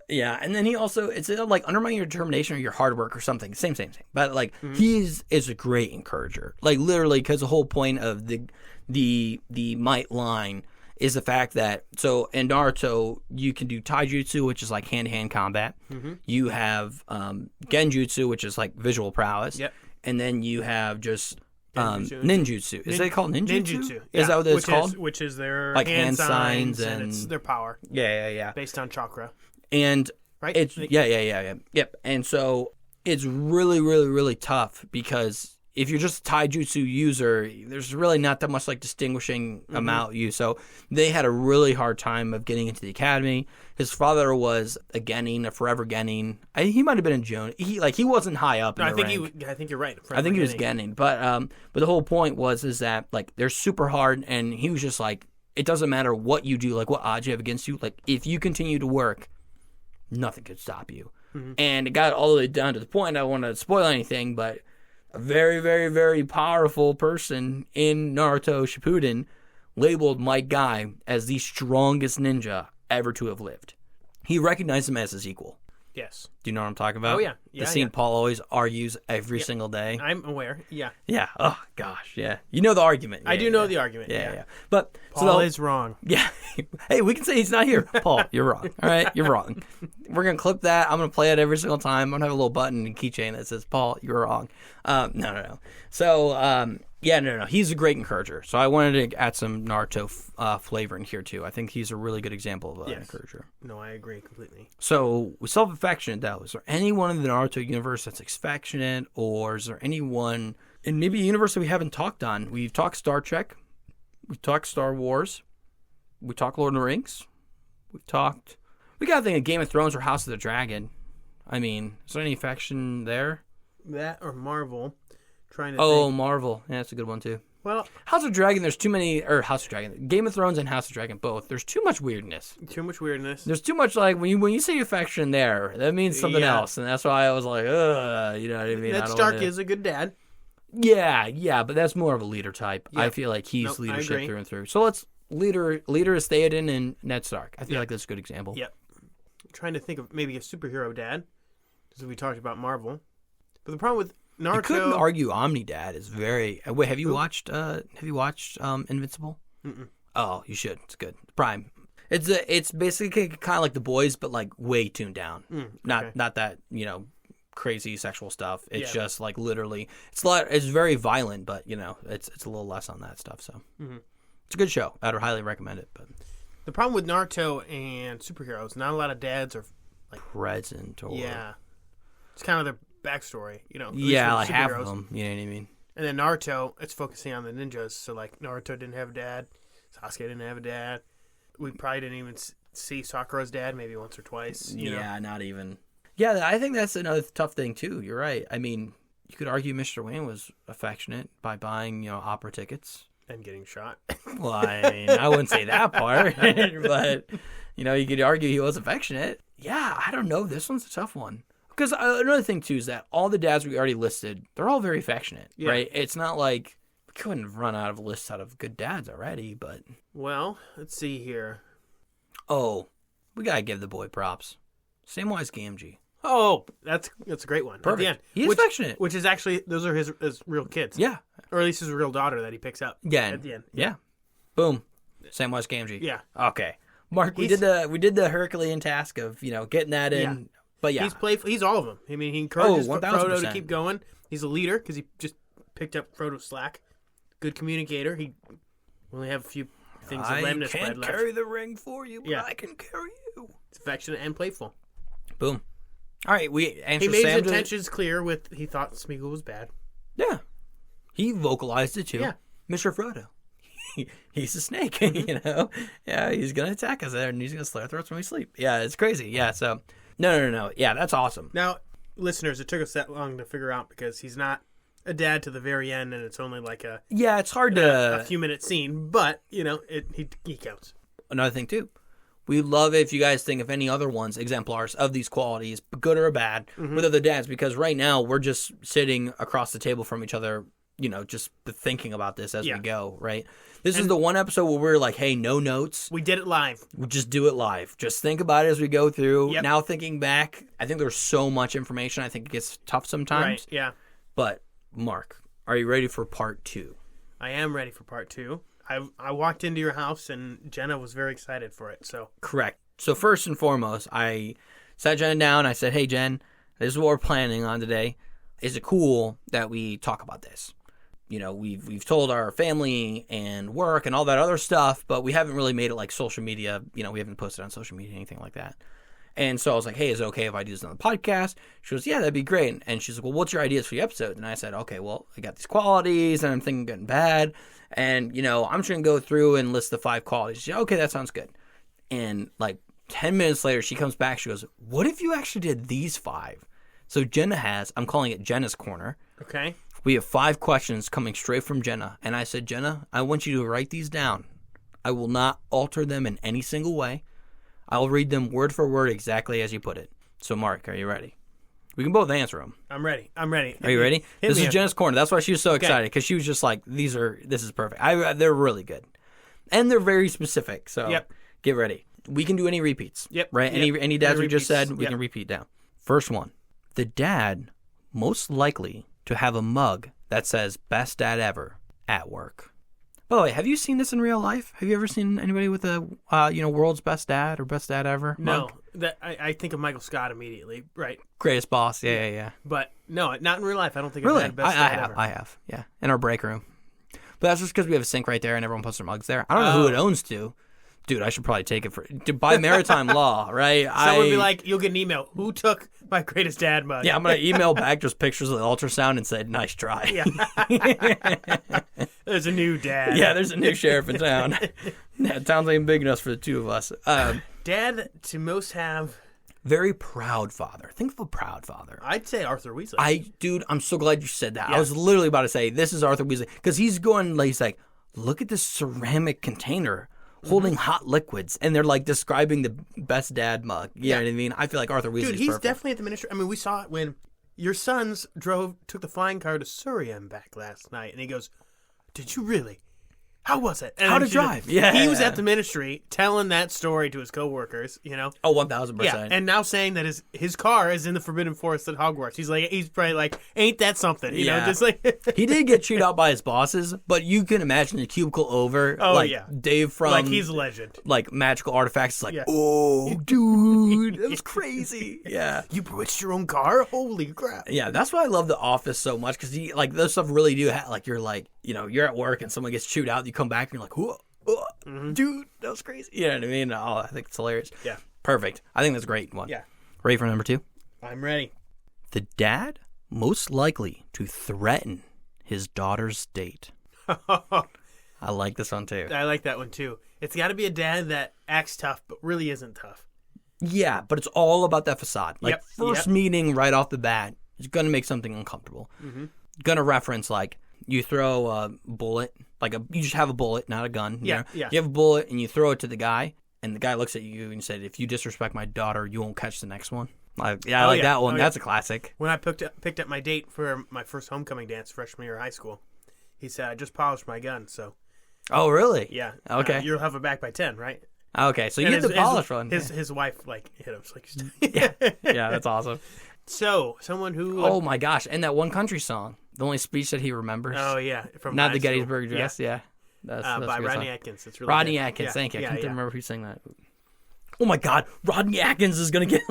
Speaker 6: Yeah, and then he also it's like undermining your determination or your hard work or something. Same. But like he is a great encourager. Like literally, because the whole point of the might line is the fact that in Naruto you can do taijutsu, which is like hand-to-hand combat. Mm-hmm. You have genjutsu, which is like visual prowess. Yep. And then you have just Ninjutsu. Is it called ninjutsu?
Speaker 7: Ninjutsu.
Speaker 6: Is that what it's called?
Speaker 7: Which is their
Speaker 6: Like
Speaker 7: hand
Speaker 6: hand signs
Speaker 7: and
Speaker 6: and-
Speaker 7: it's their power
Speaker 6: Yeah.
Speaker 7: based on chakra.
Speaker 6: And
Speaker 7: Right?
Speaker 6: it's yep. And so it's really, really, really tough because if you're just a taijutsu user, there's really not that much like distinguishing about you. So they had a really hard time of getting into the academy. His father was a genin, a forever genin. He might have been a Jonin. He wasn't high up in
Speaker 7: No,
Speaker 6: the rank.
Speaker 7: I think you're right.
Speaker 6: I think he was genin, but the whole point is that like they're super hard, and he was just like, it doesn't matter what you do, like what odds you have against you, like if you continue to work, nothing could stop you. And it got all the way down to the point. I don't want to spoil anything, but a very, very, very powerful person in Naruto Shippuden labeled Mike Guy as the strongest ninja ever to have lived. He recognized him as his equal.
Speaker 7: Yes.
Speaker 6: Do you know what I'm talking about?
Speaker 7: Oh, yeah.
Speaker 6: The scene Paul always argues every single day.
Speaker 7: I'm aware. Yeah.
Speaker 6: Yeah. Oh, gosh. Yeah. You know the argument.
Speaker 7: I do know the argument.
Speaker 6: Yeah. But
Speaker 7: Paul is wrong.
Speaker 6: Yeah. Hey, we can say he's not here. Paul, you're wrong. All right? You're wrong. We're going to clip that. I'm going to play it every single time. I'm going to have a little button and keychain that says, Paul, you're wrong. No. So, no. He's a great encourager. So I wanted to add some Naruto flavor in here, too. I think he's a really good example of an encourager.
Speaker 7: No, I agree completely.
Speaker 6: So, with self-affectionate, though, is there anyone in the Naruto universe that's affectionate, or is there anyone in maybe a universe that we haven't talked on? We've talked Star Trek. We've talked Star Wars. We talked Lord of the Rings. We got to think of Game of Thrones or House of the Dragon. I mean, is there any affection there?
Speaker 7: That or Marvel. Trying to
Speaker 6: think. Marvel. Yeah, that's a good one, too.
Speaker 7: Well,
Speaker 6: House of Dragon, there's too many, or House of Dragon, Game of Thrones and House of Dragon, both. There's too much weirdness.
Speaker 7: There's
Speaker 6: too much, like, when you say affection there, that means something else. And that's why I was like, ugh, you know what I mean?
Speaker 7: Ned Stark is a good dad.
Speaker 6: Yeah, but that's more of a leader type. Yeah. I feel like he's leadership through and through. So let's, leader is Theoden and Ned Stark. I feel like that's a good example.
Speaker 7: Yep. I'm trying to think of maybe a superhero dad, because we talked about Marvel. But the problem with Naruto...
Speaker 6: You couldn't argue Omni-Dad is very... Wait, have you watched Invincible?
Speaker 7: Mm-mm.
Speaker 6: Oh, you should. It's good. Prime. It's basically kind of like The Boys, but like way tuned down. Not that, crazy sexual stuff. It's just like literally... It's very violent, but, it's a little less on that stuff, so... Mm-hmm. It's a good show. I'd highly recommend it, but...
Speaker 7: The problem with Naruto and superheroes, not a lot of dads are like...
Speaker 6: present or...
Speaker 7: Yeah. It's kind of their backstory,
Speaker 6: Yeah, like half of them, you know what I mean?
Speaker 7: And then Naruto, it's focusing on the ninjas. So, like, Naruto didn't have a dad. Sasuke didn't have a dad. We probably didn't even see Sakura's dad maybe once or twice. You know?
Speaker 6: Not even. Yeah, I think that's another tough thing, too. You're right. I mean, you could argue Mr. Wayne was affectionate by buying, opera tickets.
Speaker 7: And getting shot.
Speaker 6: Well, I mean, I wouldn't say that part. But, you could argue he was affectionate. Yeah, I don't know. This one's a tough one. Because another thing, too, is that all the dads we already listed, they're all very affectionate, right? It's not like we couldn't run out of lists out of good dads already, but...
Speaker 7: Well, let's see here.
Speaker 6: Oh, we got to give the boy props. Samwise Gamgee.
Speaker 7: Oh, that's a great one.
Speaker 6: Perfect.
Speaker 7: At the end,
Speaker 6: He's affectionate.
Speaker 7: Which is actually, those are his real kids.
Speaker 6: Yeah.
Speaker 7: Or at least his real daughter that he picks up at the end.
Speaker 6: Yeah. Boom. Samwise Gamgee.
Speaker 7: Yeah.
Speaker 6: Okay. Mark, we did the Herculean task of, getting that in...
Speaker 7: Yeah.
Speaker 6: But yeah,
Speaker 7: he's playful. He's all of them. I mean, he encourages
Speaker 6: 1000%.
Speaker 7: Frodo to keep going. He's a leader because he just picked up Frodo's slack. Good communicator. He only have a few things of lemnis bread left.
Speaker 6: I can't carry the ring for you, but I can carry you.
Speaker 7: It's affectionate and playful.
Speaker 6: Boom. All right, we answered.
Speaker 7: He made his intentions clear with he thought Smeagol was bad.
Speaker 6: Yeah, he vocalized it too.
Speaker 7: Yeah,
Speaker 6: Mr. Frodo. He's a snake, Yeah, he's gonna attack us there, and he's gonna slit our throats when we sleep. Yeah, it's crazy. Yeah, so. No. Yeah, that's awesome.
Speaker 7: Now, listeners, it took us that long to figure out because he's not a dad to the very end, and it's only like
Speaker 6: it's hard to
Speaker 7: a few minute scene, but he counts.
Speaker 6: Another thing too, we'd love if you guys think of any other ones, exemplars of these qualities, good or bad, with other dads, because right now we're just sitting across the table from each other, just thinking about this as we go, right? This is the one episode where we're like, hey, no notes.
Speaker 7: We did it live.
Speaker 6: We just do it live. Just think about it as we go through.
Speaker 7: Yep.
Speaker 6: Now thinking back, I think there's so much information. I think it gets tough sometimes.
Speaker 7: Right, yeah.
Speaker 6: But, Mark, are you ready for part 2?
Speaker 7: I am ready for part 2. I walked into your house, and Jenna was very excited for it. So
Speaker 6: Correct. So first and foremost, I sat Jenna down. I said, hey, Jen, this is what we're planning on today. Is it cool that we talk about this? we've told our family and work and all that other stuff, but we haven't really made it like social media. We haven't posted on social media, anything like that. And so I was like, hey, is it okay if I do this on the podcast? She goes, yeah, that'd be great. And she's like, well, what's your ideas for the episode? And I said, okay, well, I got these qualities and I'm thinking good and bad. And, I'm just going to go through and list the 5 qualities. She said, okay, that sounds good. And like 10 minutes later, she comes back. She goes, what if you actually did these 5? So Jenna I'm calling it Jenna's Corner.
Speaker 7: Okay.
Speaker 6: We have 5 questions coming straight from Jenna. And I said, Jenna, I want you to write these down. I will not alter them in any single way. I'll read them word for word exactly as you put it. So, Mark, are you ready? We can both answer them.
Speaker 7: I'm ready.
Speaker 6: Are you ready? This is Jenna's Corner. That's why she was so excited, because she was just like, this is perfect. They're really good. And they're very specific. So, Get ready. We can do any repeats.
Speaker 7: Yep.
Speaker 6: Right? Any dads we just said, we
Speaker 7: Yep.
Speaker 6: can repeat down. First one. The dad most likely to have a mug that says best dad ever at work. By the way, have you seen this in real life? Have you ever seen anybody with a world's best dad or best dad ever mug?
Speaker 7: No, I think of Michael Scott immediately. Right.
Speaker 6: Greatest boss. Yeah.
Speaker 7: But no, not in real life. I don't think
Speaker 6: Really?
Speaker 7: I've had best dad ever.
Speaker 6: I have. Yeah, in our break room. But that's just because we have a sink right there and everyone puts their mugs there. I don't know who it owns to. Dude, I should probably take it by maritime law, right?
Speaker 7: Someone would be like, you'll get an email. Who took my greatest dad mug?
Speaker 6: Yeah, I'm going to email back just pictures of the ultrasound and say, nice try.
Speaker 7: Yeah. There's a new dad.
Speaker 6: Yeah, there's a new sheriff in town. Yeah, town's ain't big enough for the 2 of us.
Speaker 7: Dad to most have...
Speaker 6: Very proud father. Think of a proud father.
Speaker 7: I'd say Arthur Weasley.
Speaker 6: Dude, I'm so glad you said that.
Speaker 7: Yeah.
Speaker 6: I was literally about to say, this is Arthur Weasley. Because he's like, look at this ceramic container holding hot liquids, and they're like describing the best dad mug. You know what I mean? I feel like Arthur Weasley's
Speaker 7: Dude, he's
Speaker 6: perfect.
Speaker 7: definitely at the ministry. I mean, we saw it when your sons took the flying car to Surrey and back last night, and he goes, "Did you really? How was it? And
Speaker 6: How to
Speaker 7: then
Speaker 6: drive?" Yeah,
Speaker 7: he was at the ministry telling that story to his coworkers.
Speaker 6: Oh, 1,000%.
Speaker 7: Yeah, and now saying that his car is in the Forbidden Forest at Hogwarts. He's probably like, ain't that something? You know, just like
Speaker 6: he did get chewed out by his bosses, but you can imagine the cubicle over.
Speaker 7: Oh,
Speaker 6: like
Speaker 7: yeah.
Speaker 6: Dave from
Speaker 7: like he's a legend.
Speaker 6: like Magical Artifacts is like,
Speaker 7: Yeah.
Speaker 6: oh, dude, that was crazy. Yeah.
Speaker 7: You bewitched your own car? Holy crap!
Speaker 6: Yeah, that's why I love The Office so much, because those stuff really do you're like, you're at work and someone gets chewed out, you come back and you're like, whoa, dude, that was crazy. You know what I mean? Oh, I think it's hilarious.
Speaker 7: Yeah.
Speaker 6: Perfect. I think that's a great one.
Speaker 7: Yeah.
Speaker 6: Ready for number 2?
Speaker 7: I'm ready.
Speaker 6: The dad most likely to threaten his daughter's date. I like this one too.
Speaker 7: I like that one too. It's got to be a dad that acts tough but really isn't tough.
Speaker 6: Yeah, but it's all about that facade. Like,
Speaker 7: Yep,
Speaker 6: first
Speaker 7: yep.
Speaker 6: meeting right off the bat is going to make something uncomfortable.
Speaker 7: Mm-hmm.
Speaker 6: Going to reference, like, you throw a bullet, you just have a bullet, not a gun.
Speaker 7: Yeah.
Speaker 6: You have a bullet and you throw it to the guy, and the guy looks at you and said, if you disrespect my daughter, you won't catch the next one. I like that one.
Speaker 7: Oh,
Speaker 6: That's a classic.
Speaker 7: When I picked up my date for my first homecoming dance freshman year of high school, he said, I just polished my gun, so...
Speaker 6: Oh, really?
Speaker 7: Yeah.
Speaker 6: Okay.
Speaker 7: You'll have it back by 10, right?
Speaker 6: Okay, so you
Speaker 7: And
Speaker 6: get the polish one.
Speaker 7: His wife, like, hit him. It's like,
Speaker 6: Yeah, that's awesome.
Speaker 7: So, someone who...
Speaker 6: Oh, my gosh. And that one country song, the only speech that he remembers.
Speaker 7: Oh, yeah. From
Speaker 6: Not
Speaker 7: high
Speaker 6: the
Speaker 7: school.
Speaker 6: Gettysburg Address, yeah. That's
Speaker 7: by
Speaker 6: a good
Speaker 7: Rodney
Speaker 6: song.
Speaker 7: Atkins. It's really
Speaker 6: Rodney
Speaker 7: good.
Speaker 6: Atkins,
Speaker 7: Yeah,
Speaker 6: thank you. I
Speaker 7: yeah,
Speaker 6: couldn't
Speaker 7: yeah.
Speaker 6: remember who sang that. Oh my God, Rodney Atkins is gonna get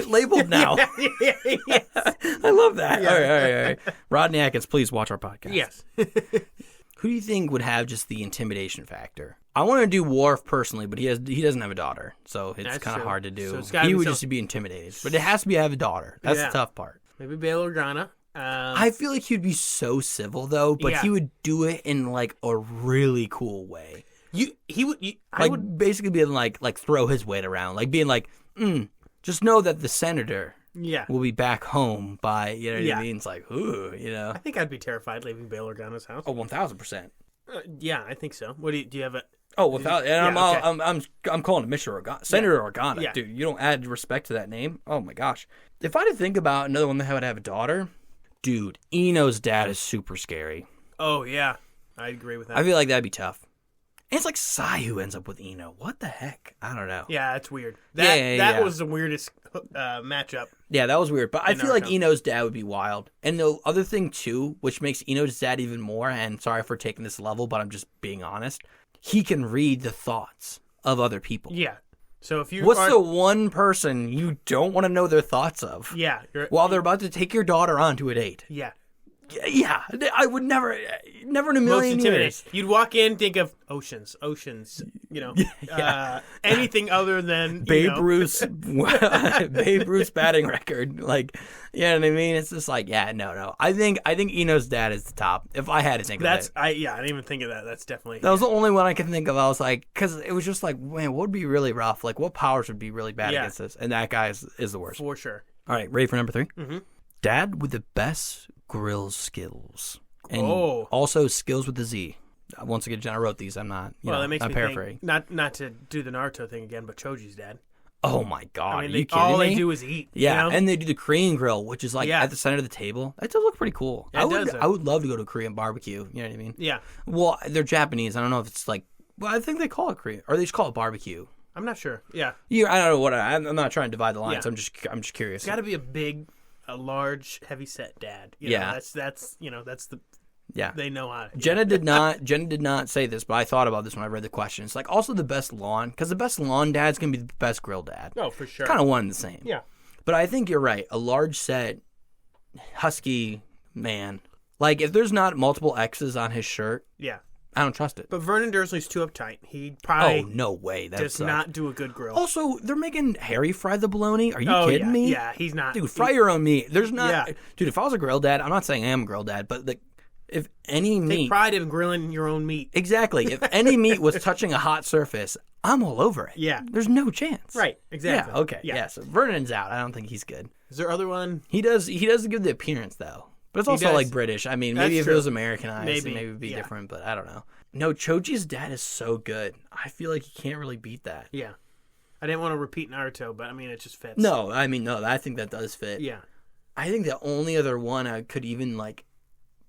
Speaker 6: labeled now.
Speaker 7: Yes.
Speaker 6: I love that.
Speaker 7: Yeah.
Speaker 6: All right. Rodney Atkins, please watch our podcast.
Speaker 7: Yes.
Speaker 6: Who do you think would have just the intimidation factor? I want to do Worf personally, but he doesn't have a daughter, so it's
Speaker 7: That's
Speaker 6: kind of
Speaker 7: true.
Speaker 6: hard to do.
Speaker 7: So it's gotta
Speaker 6: He
Speaker 7: be
Speaker 6: would
Speaker 7: some-
Speaker 6: just be intimidated, but it has to be have a daughter. That's
Speaker 7: Yeah.
Speaker 6: the tough part.
Speaker 7: Maybe Bail Organa.
Speaker 6: I feel like he'd be so civil though, but
Speaker 7: Yeah.
Speaker 6: he would do it in like a really cool way.
Speaker 7: I would
Speaker 6: Basically being like throw his weight around, like being like, just know that the senator
Speaker 7: Yeah.
Speaker 6: will be back home by, you know what
Speaker 7: Yeah.
Speaker 6: I mean? It's like, ooh, you know.
Speaker 7: I think I'd be terrified leaving Bail Organa's house.
Speaker 6: Oh, 1,000%.
Speaker 7: Yeah, I think so. What do you have a...
Speaker 6: Oh, without, and
Speaker 7: Yeah,
Speaker 6: I'm calling him Mr. Organa, Senator Organa,
Speaker 7: Yeah.
Speaker 6: dude. You don't add respect to that name. Oh my gosh. If I had to think about another one that would have a daughter, dude, Eno's dad is super scary.
Speaker 7: Oh, yeah. I agree with that.
Speaker 6: I feel like that'd be tough. And it's like Sai who ends up with Eno. What the heck? I don't know.
Speaker 7: Yeah, it's weird.
Speaker 6: Yeah.
Speaker 7: That was the weirdest matchup.
Speaker 6: Yeah, that was weird. But I
Speaker 7: In
Speaker 6: feel like
Speaker 7: Naruto.
Speaker 6: Eno's dad would be wild. And the other thing, too, which makes Eno's dad even more, and sorry for taking this level, but I'm just being honest, he can read the thoughts of other people.
Speaker 7: Yeah. So if you
Speaker 6: What's
Speaker 7: are...
Speaker 6: the one person you don't want to know their thoughts of?
Speaker 7: Yeah.
Speaker 6: While they're about to take your daughter on to a date.
Speaker 7: Yeah.
Speaker 6: Yeah, I would never in a
Speaker 7: Most
Speaker 6: million
Speaker 7: intimidating.
Speaker 6: years.
Speaker 7: You'd walk in, think of oceans, anything other than
Speaker 6: Babe Ruth's batting record. Like, you know what I mean? It's just like, yeah, no. I think Eno's dad is the top. If I had to think of it.
Speaker 7: I didn't even think of that. That's definitely.
Speaker 6: That was the only one I could think of. I was like, because it was just like, man, what would be really rough? Like, what powers would be really bad against this? And that guy is the worst.
Speaker 7: For sure.
Speaker 6: All right, ready for number 3?
Speaker 7: Mm-hmm.
Speaker 6: Dad with the best grill skills. And
Speaker 7: Oh.
Speaker 6: also skills with the Z. Once again, Jenna wrote these. I'm not,
Speaker 7: That makes
Speaker 6: I'm
Speaker 7: me
Speaker 6: paraphrasing.
Speaker 7: think, not to do the Naruto thing again, but Choji's dad.
Speaker 6: Oh my God.
Speaker 7: I mean,
Speaker 6: are you kidding
Speaker 7: all
Speaker 6: me?
Speaker 7: they do is eat.
Speaker 6: Yeah,
Speaker 7: you know?
Speaker 6: and they do the Korean grill, which is like
Speaker 7: Yeah.
Speaker 6: at the center of the table. That does look pretty cool.
Speaker 7: Yeah, it does.
Speaker 6: I would love to go to a Korean barbecue. You know what I mean?
Speaker 7: Yeah.
Speaker 6: Well, they're Japanese. I don't know if it's like. Well, I think they call it Korean, or they just call it barbecue.
Speaker 7: I'm not sure. Yeah.
Speaker 6: Yeah, I don't know what. I'm not trying to divide the lines.
Speaker 7: Yeah.
Speaker 6: I'm just curious.
Speaker 7: It's got to be a large, heavy-set dad. You
Speaker 6: Yeah.
Speaker 7: know, that's the.
Speaker 6: Yeah.
Speaker 7: They know how.
Speaker 6: Jenna did not say this, but I thought about this when I read the question. It's like also the best lawn, because the best lawn dad's gonna be the best grill dad.
Speaker 7: Oh, for sure.
Speaker 6: Kind of one and the same.
Speaker 7: Yeah.
Speaker 6: But I think you're right. A large set, husky man. Like if there's not multiple X's on his shirt,
Speaker 7: Yeah.
Speaker 6: I don't trust it.
Speaker 7: But Vernon Dursley's too uptight. He probably
Speaker 6: Oh no way! That
Speaker 7: does
Speaker 6: sucks.
Speaker 7: not do a good grill.
Speaker 6: Also, they're making Harry fry the bologna. Are you kidding
Speaker 7: yeah.
Speaker 6: me?
Speaker 7: Yeah, he's not.
Speaker 6: Dude, fry your own meat. There's not.
Speaker 7: Yeah.
Speaker 6: Dude, if I was a grill dad, I'm not saying I am a grill dad, but like, if any
Speaker 7: Take
Speaker 6: meat,
Speaker 7: pride in grilling your own meat.
Speaker 6: exactly, if any meat was touching a hot surface, I'm all over it.
Speaker 7: Yeah.
Speaker 6: There's no chance.
Speaker 7: Right. Exactly.
Speaker 6: Yeah. Okay.
Speaker 7: Yeah.
Speaker 6: Yeah. So Vernon's out. I don't think he's good.
Speaker 7: Is there other one?
Speaker 6: He does give the appearance though, but it's also
Speaker 7: does.
Speaker 6: like British. I mean,
Speaker 7: That's
Speaker 6: maybe if
Speaker 7: true.
Speaker 6: it was Americanized,
Speaker 7: Maybe.
Speaker 6: maybe it'd be
Speaker 7: Yeah.
Speaker 6: different. But I don't know. No, Choji's dad is so good. I feel like you can't really beat that.
Speaker 7: Yeah. I didn't want to repeat Naruto, but I mean, it just fits.
Speaker 6: No, I mean, no, I think that does fit.
Speaker 7: Yeah.
Speaker 6: I think the only other one I could even like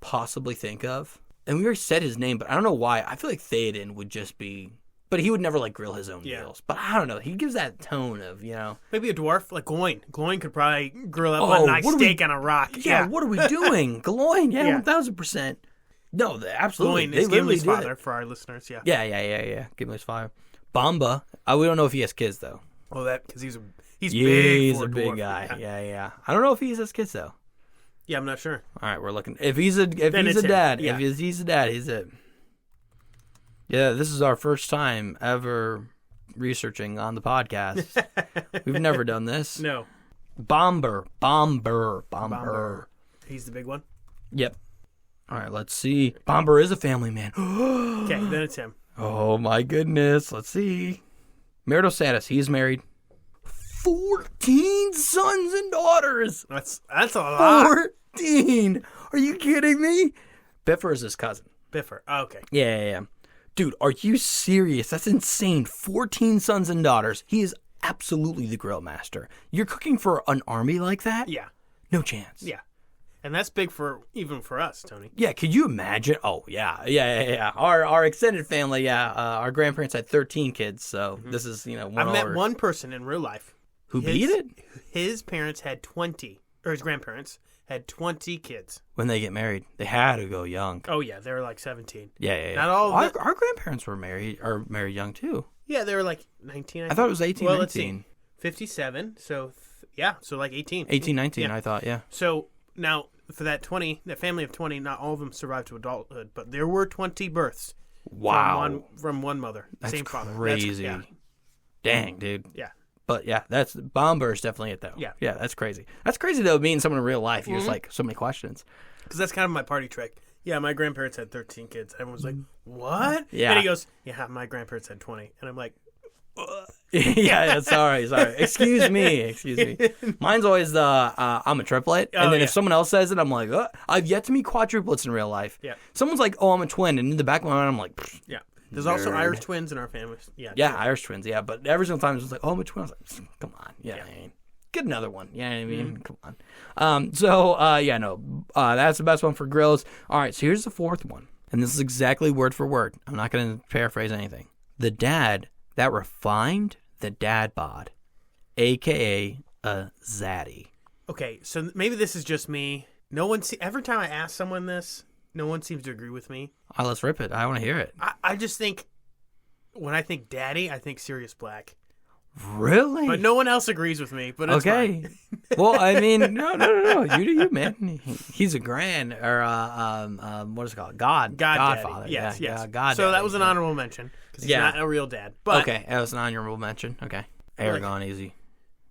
Speaker 6: possibly think of, and we already said his name, but I don't know why. I feel like Theoden would just be, but he would never like grill his own
Speaker 7: Yeah.
Speaker 6: meals. But I don't know. He gives that tone of, you know.
Speaker 7: Maybe a dwarf like Gloin. Gloin could probably grill up
Speaker 6: Oh,
Speaker 7: a nice
Speaker 6: what are we-
Speaker 7: steak on a rock.
Speaker 6: Yeah, what are we doing? Galoin, yeah,
Speaker 7: Yeah.
Speaker 6: 1000%. No, absolutely.
Speaker 7: Gloin
Speaker 6: They
Speaker 7: is
Speaker 6: literally
Speaker 7: Gimli's
Speaker 6: do it.
Speaker 7: father for our listeners. Yeah.
Speaker 6: Yeah. Gimli's father. Bamba. We don't know if he has kids though.
Speaker 7: Oh, that because he's big.
Speaker 6: He's
Speaker 7: for
Speaker 6: a big
Speaker 7: dwarf.
Speaker 6: guy. Yeah. I don't know if he has kids though.
Speaker 7: Yeah, I'm not sure.
Speaker 6: All right, we're looking. If he's a
Speaker 7: Then
Speaker 6: he's
Speaker 7: it's
Speaker 6: a
Speaker 7: him.
Speaker 6: dad,
Speaker 7: Yeah.
Speaker 6: if he's a dad, he's it. Yeah, this is our first time ever researching on the podcast. We've never done this.
Speaker 7: No.
Speaker 6: Bomber.
Speaker 7: He's the big one.
Speaker 6: Yep. All right, let's see. Bomber is a family man.
Speaker 7: Okay, then it's him.
Speaker 6: Oh my goodness. Let's see. Marital status. He's married. 14 sons and daughters.
Speaker 7: That's a lot.
Speaker 6: 14. Are you kidding me? Biffer is his cousin.
Speaker 7: Biffer. Oh, okay.
Speaker 6: Yeah. Dude, are you serious? That's insane. 14 sons and daughters. He is absolutely the grill master. You're cooking for an army like that?
Speaker 7: Yeah.
Speaker 6: No chance.
Speaker 7: Yeah. And that's big for even for us, Tony.
Speaker 6: Yeah, could you imagine? Oh, yeah. Our extended family, our grandparents had 13 kids, so this is, one
Speaker 7: I've met
Speaker 6: over.
Speaker 7: one person in real life
Speaker 6: Who beat it?
Speaker 7: His parents had 20, or his grandparents had 20 kids.
Speaker 6: When they get married, they had to go young.
Speaker 7: Oh yeah, they were like 17.
Speaker 6: Yeah.
Speaker 7: Not all of
Speaker 6: our grandparents were married young too.
Speaker 7: Yeah, they were like 19.
Speaker 6: I thought it was 18,
Speaker 7: well,
Speaker 6: 19.
Speaker 7: let's see. 57. So so like 18.
Speaker 6: 18, 19,
Speaker 7: Yeah.
Speaker 6: I thought, yeah.
Speaker 7: So now for that family of 20, not all of them survived to adulthood, but there were 20 births.
Speaker 6: Wow.
Speaker 7: From one mother,
Speaker 6: That's
Speaker 7: same father.
Speaker 6: crazy.
Speaker 7: Yeah.
Speaker 6: Dang, dude.
Speaker 7: Yeah.
Speaker 6: But yeah, that's Bomber is definitely it though.
Speaker 7: Yeah.
Speaker 6: Yeah, that's crazy. That's crazy though, meeting someone in real life. You're just like so many questions.
Speaker 7: Because that's kind of my party trick. Yeah, my grandparents had 13 kids. Everyone's like, what?
Speaker 6: Yeah.
Speaker 7: And he goes, yeah, my grandparents had 20. And I'm like,
Speaker 6: yeah, sorry. Excuse me. Mine's always the I'm a triplet, and then
Speaker 7: yeah.
Speaker 6: if someone else says it, I'm like, I've yet to meet quadruplets in real life.
Speaker 7: Yeah.
Speaker 6: Someone's like, oh, I'm a twin, and in the back of my mind, I'm like, pfft.
Speaker 7: yeah. There's also
Speaker 6: Nerd.
Speaker 7: Irish twins in our family. Yeah.
Speaker 6: Yeah,
Speaker 7: true.
Speaker 6: Irish twins, yeah. But every single time it's like, oh, I'm a twin. I was like, come on. Yeah. I mean, get another one. Yeah, I mean, come on. That's the best one for grills. All right, so here's the fourth one. And this is exactly word for word. I'm not going to paraphrase anything. The dad that refined the dad bod, a.k.a. a zaddy.
Speaker 7: Okay, so maybe this is just me. Every time I ask someone this, no one seems to agree with me.
Speaker 6: Let's rip it. I want to hear it.
Speaker 7: I just think, when I think daddy, I think Sirius Black.
Speaker 6: Really?
Speaker 7: But no one else agrees with me. But it's fine.
Speaker 6: Well, I mean, no. You do you, man. He's a what is it called? Godfather.
Speaker 7: Yes.
Speaker 6: God.
Speaker 7: So that was an honorable mention because he's not a real dad. But
Speaker 6: okay, that was an honorable mention. Okay, Aragorn, easy.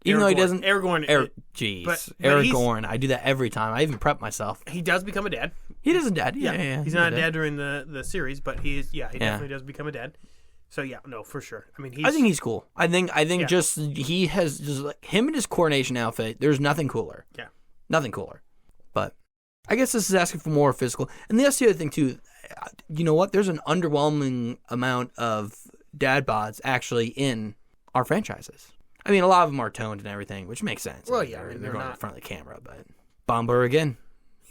Speaker 7: Even
Speaker 6: though he doesn't.
Speaker 7: Aragorn.
Speaker 6: Aragorn. I do that every time. I even prep myself.
Speaker 7: He does become a dad.
Speaker 6: He is a dad. Yeah.
Speaker 7: He's not a dad during the series, but he is. Yeah, he definitely does become a dad. So yeah, no, for sure. I mean,
Speaker 6: I think he's cool. I think just he has just like him and his coronation outfit. There's nothing cooler.
Speaker 7: Yeah,
Speaker 6: nothing cooler. But I guess this is asking for more physical. And that's the other thing too. You know what? There's an underwhelming amount of dad bods actually in our franchises. I mean, a lot of them are toned and everything, which makes sense.
Speaker 7: Well,
Speaker 6: they're going in front of the camera, but Bomber again,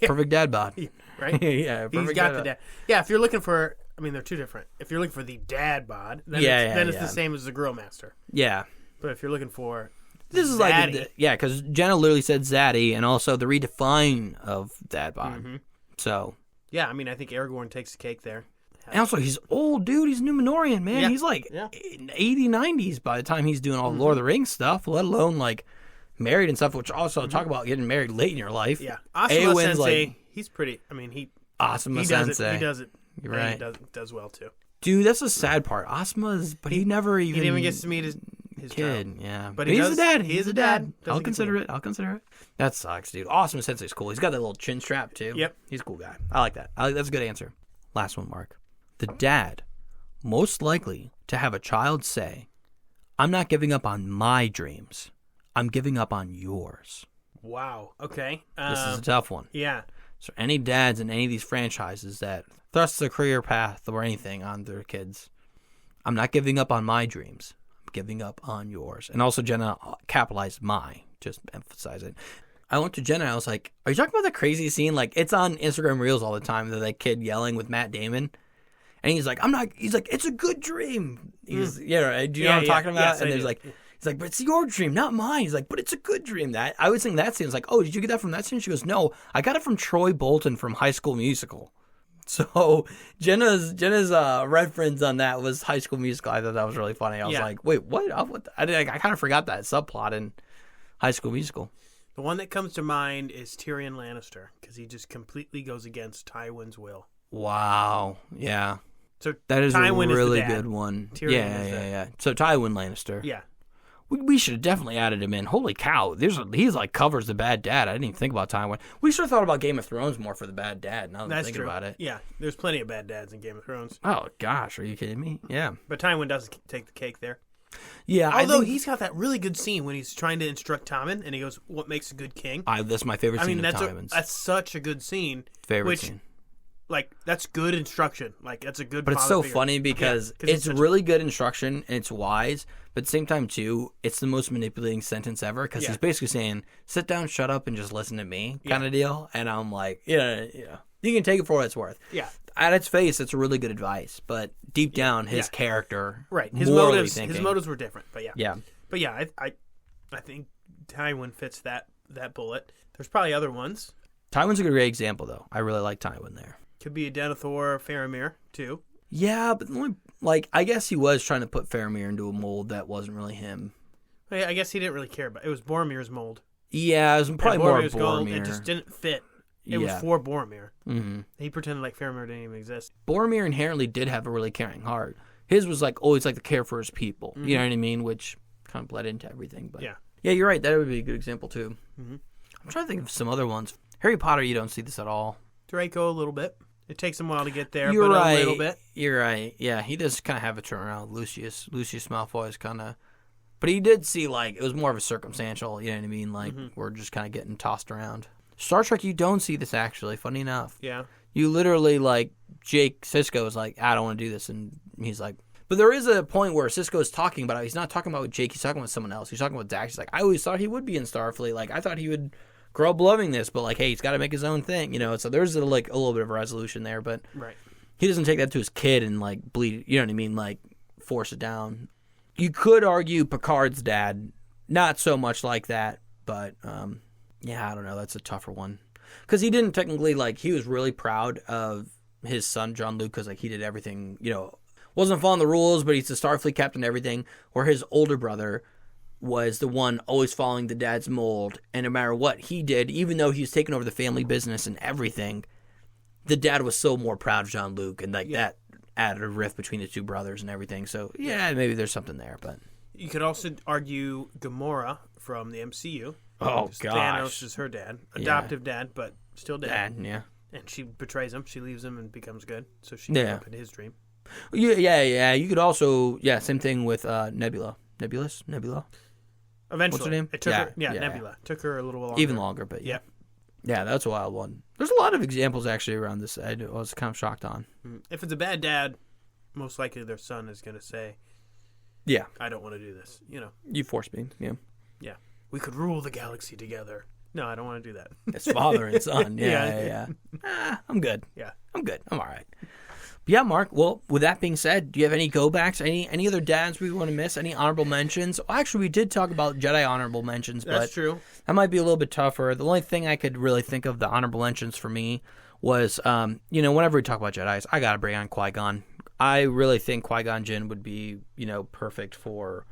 Speaker 6: perfect dad bod,
Speaker 7: right?
Speaker 6: Yeah,
Speaker 7: he's got the dad. Yeah, if you're looking for, I mean, they're two different. If you're looking for the dad bod, then it's the same as the Grill Master.
Speaker 6: Yeah,
Speaker 7: but if you're looking for
Speaker 6: this is Zaddy, like because Jenna literally said Zaddy, and also the redefine of dad bod. Mm-hmm. So
Speaker 7: yeah, I mean, I think Aragorn takes the cake there.
Speaker 6: And also, he's old, dude. He's Numenorian, man. Yeah. He's like 80s, 90s by the time he's doing all the Lord of the Rings stuff, let alone like married and stuff, which also talk about getting married late in your life.
Speaker 7: Yeah. Asuma Sensei, he's pretty, I mean,
Speaker 6: Asuma Sensei.
Speaker 7: He does it.
Speaker 6: You're right.
Speaker 7: He does well, too.
Speaker 6: Dude, that's the sad part. Asuma's, but he never even
Speaker 7: gets to meet his
Speaker 6: kid.
Speaker 7: child.
Speaker 6: Yeah.
Speaker 7: But
Speaker 6: he's a dad. He's a dad.
Speaker 7: I'll
Speaker 6: consider it. That sucks, dude. Asuma Sensei's cool. He's got that little chin strap, too.
Speaker 7: Yep.
Speaker 6: He's a cool guy. I like that. That's a good answer. Last one, Mark. The dad most likely to have a child say, I'm not giving up on my dreams. I'm giving up on yours.
Speaker 7: Wow. Okay.
Speaker 6: This is a tough one.
Speaker 7: Yeah.
Speaker 6: So any dads in any of these franchises that thrust their career path or anything on their kids, I'm not giving up on my dreams. I'm giving up on yours. And also Jenna capitalized my, just emphasize it. I went to Jenna and I was like, are you talking about the crazy scene? Like, it's on Instagram Reels all the time, that kid yelling with Matt Damon. And he's like, it's a good dream. He's, do you know what I'm talking about?
Speaker 7: Yes,
Speaker 6: and he's like, but it's your dream, not mine. He's like, but it's a good dream. That I was thinking that scene. I was like, oh, did you get that from that scene? She goes, no, I got it from Troy Bolton from High School Musical. So Jenna's reference on that was High School Musical. I thought that was really funny. I was like, wait, what? I kind of forgot that subplot in High School Musical.
Speaker 7: The one that comes to mind is Tyrion Lannister because he just completely goes against Tywin's will.
Speaker 6: Wow. Yeah.
Speaker 7: So
Speaker 6: that is
Speaker 7: Tywin
Speaker 6: a really good one.
Speaker 7: Tyrion
Speaker 6: yeah. So Tywin Lannister.
Speaker 7: Yeah.
Speaker 6: We should have definitely added him in. Holy cow. He's like covers the bad dad. I didn't even think about Tywin. We should have thought about Game of Thrones more for the bad dad now that I'm thinking about it.
Speaker 7: Yeah. There's plenty of bad dads in Game of Thrones.
Speaker 6: Oh, gosh. Are you kidding me? Yeah.
Speaker 7: But Tywin doesn't take the cake there.
Speaker 6: Yeah.
Speaker 7: Although he's got that really good scene when he's trying to instruct Tommen and he goes, what makes a good king?
Speaker 6: That's my favorite scene of Tywin's.
Speaker 7: That's such a good scene.
Speaker 6: Favorite scene.
Speaker 7: Like, that's good instruction. Like, that's a good.
Speaker 6: But it's so funny because it's really good instruction and it's wise. But at the same time, too, it's the most manipulating sentence ever because he's basically saying, sit down, shut up, and just listen to me kind of deal. And I'm like, yeah. You can take it for what it's worth.
Speaker 7: Yeah.
Speaker 6: At its face, it's really good advice. But deep down, his character,
Speaker 7: his motives were different. But
Speaker 6: yeah.
Speaker 7: But yeah, I think Tywin fits that bullet. There's probably other ones.
Speaker 6: Tywin's a great example, though. I really like Tywin there.
Speaker 7: Could be a Denethor, Faramir, too.
Speaker 6: Yeah, but only, I guess he was trying to put Faramir into a mold that wasn't really him.
Speaker 7: I guess he didn't really care about it. It was Boromir's mold.
Speaker 6: Yeah, it was probably more Boromir.
Speaker 7: Gold, it just didn't fit. It was for Boromir. Mm-hmm. He pretended like Faramir didn't even exist.
Speaker 6: Boromir inherently did have a really caring heart. His was always the care for his people. Mm-hmm. You know what I mean? Which kind of bled into everything. But yeah, you're right. That would be a good example, too. Mm-hmm. I'm trying to think of some other ones. Harry Potter, you don't see this at all.
Speaker 7: Draco, a little bit. It takes him a while to get there,
Speaker 6: You're
Speaker 7: but
Speaker 6: right.
Speaker 7: a little bit.
Speaker 6: You're right. Yeah, he does kind of have a turnaround. Lucius Malfoy is kind of... But he did see, it was more of a circumstantial, you know what I mean? We're just kind of getting tossed around. Star Trek, you don't see this, actually, funny enough.
Speaker 7: Yeah.
Speaker 6: You literally, Jake Sisko is like, I don't want to do this, and he's like... But there is a point where Sisko is talking about it. He's not talking about Jake, he's talking about someone else. He's talking about Dax. He's like, I always thought he would be in Starfleet. I thought he would... grow up loving this, but hey, he's got to make his own thing, so there's a little bit of a resolution there, but he doesn't take that to his kid and bleed, you know what I mean, force it down. You could argue Picard's dad, not so much like that, but yeah, I don't know, that's a tougher one, because he didn't technically, he was really proud of his son Jean-Luc, because he did everything, wasn't following the rules, but he's the Starfleet captain and everything, where his older brother was the one always following the dad's mold, and no matter what he did, even though he was taking over the family business and everything, the dad was so more proud of Jean-Luc, and like that added a rift between the two brothers and everything. So yeah, maybe there's something there, but
Speaker 7: you could also argue Gamora from the MCU.
Speaker 6: Oh gosh,
Speaker 7: Thanos is her dad, adoptive dad, but still dad.
Speaker 6: Yeah.
Speaker 7: And she betrays him. She leaves him and becomes good, so she gets up in his dream.
Speaker 6: Yeah. You could also same thing with Nebula. Nebula.
Speaker 7: Eventually,
Speaker 6: what's her name?
Speaker 7: It took her. Nebula. Took her a little longer.
Speaker 6: Even longer, but yeah, that's a wild one. There's a lot of examples actually around this. I was kind of shocked on.
Speaker 7: If it's a bad dad, most likely their son is going to say,
Speaker 6: "Yeah,
Speaker 7: I don't want to do this."
Speaker 6: You force me. Yeah.
Speaker 7: We could rule the galaxy together. No, I don't want to do that.
Speaker 6: It's father and son. Yeah. I'm good.
Speaker 7: Yeah,
Speaker 6: I'm good. I'm all right. But yeah, Mark. Well, with that being said, do you have any go backs? Any other dads we want to miss? Any honorable mentions? Well, actually, we did talk about Jedi honorable mentions, but
Speaker 7: that's true.
Speaker 6: That might be a little bit tougher. The only thing I could really think of the honorable mentions for me was, whenever we talk about Jedis, I gotta bring on Qui-Gon. I really think Qui-Gon Jinn would be, perfect for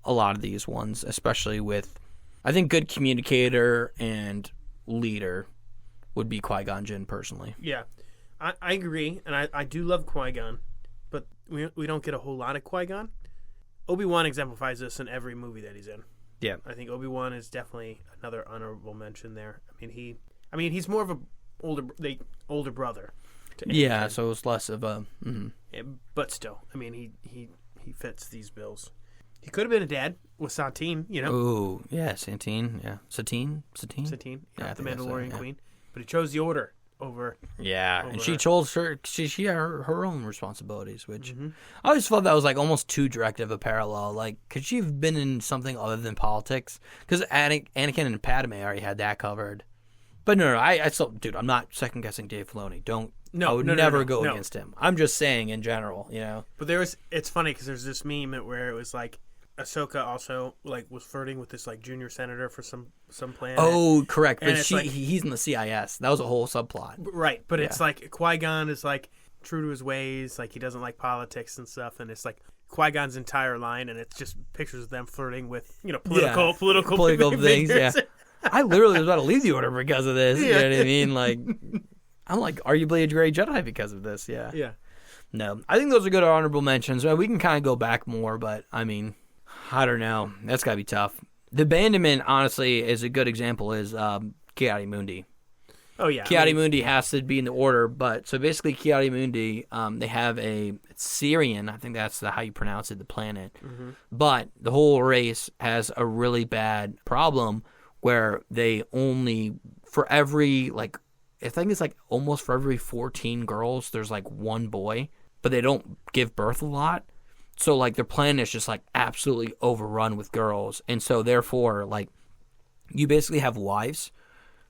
Speaker 6: a lot of these ones, especially with, I think, good communicator and leader would be Qui-Gon Jinn personally.
Speaker 7: Yeah. I agree, and I do love Qui-Gon, but we don't get a whole lot of Qui-Gon. Obi-Wan exemplifies this in every movie that he's in.
Speaker 6: Yeah.
Speaker 7: I think Obi-Wan is definitely another honorable mention there. I mean he's more of a older brother.
Speaker 6: Yeah, so it's less of a.
Speaker 7: But still, he fits these bills. He could have been a dad with Satine,
Speaker 6: Oh yeah, Satine. Yeah, Satine.
Speaker 7: Yeah, the Mandalorian queen. But he chose the Order over.
Speaker 6: Yeah,
Speaker 7: over
Speaker 6: and she
Speaker 7: her.
Speaker 6: chose her. She had her own responsibilities, which I always felt that was like almost too direct of a parallel. Like, could she have been in something other than politics? Because Anakin and Padme already had that covered. But no, I still, dude, I'm not second guessing Dave Filoni. I would never go against him. I'm just saying in general,
Speaker 7: But it's funny because there's this meme where it was like Ahsoka also was flirting with this junior senator for some planet.
Speaker 6: Oh, correct.
Speaker 7: And
Speaker 6: But he's in the CIS. That was a whole subplot.
Speaker 7: Right, but it's like Qui-Gon is true to his ways, he doesn't like politics and stuff, and it's Qui-Gon's entire line, and it's just pictures of them flirting with political
Speaker 6: things.
Speaker 7: figures.
Speaker 6: Yeah, I literally was about to leave the Order because of this. You know what I mean? I'm arguably a great Jedi because of this. Yeah.
Speaker 7: Yeah.
Speaker 6: No, I think those are good honorable mentions. We can kind of go back more, but I don't know. That's got to be tough. The abandonment, honestly, is a good example. Is Ki-Adi-Mundi.
Speaker 7: Oh yeah,
Speaker 6: Ki-Adi-Mundi has to be in the Order, but so basically Ki-Adi-Mundi, they have it's Syrian. I think that's how you pronounce it, the planet. Mm-hmm. But the whole race has a really bad problem where they only for every I think it's almost for every 14 girls, there's one boy, but they don't give birth a lot. So their planet is just absolutely overrun with girls. And so therefore, you basically have wives.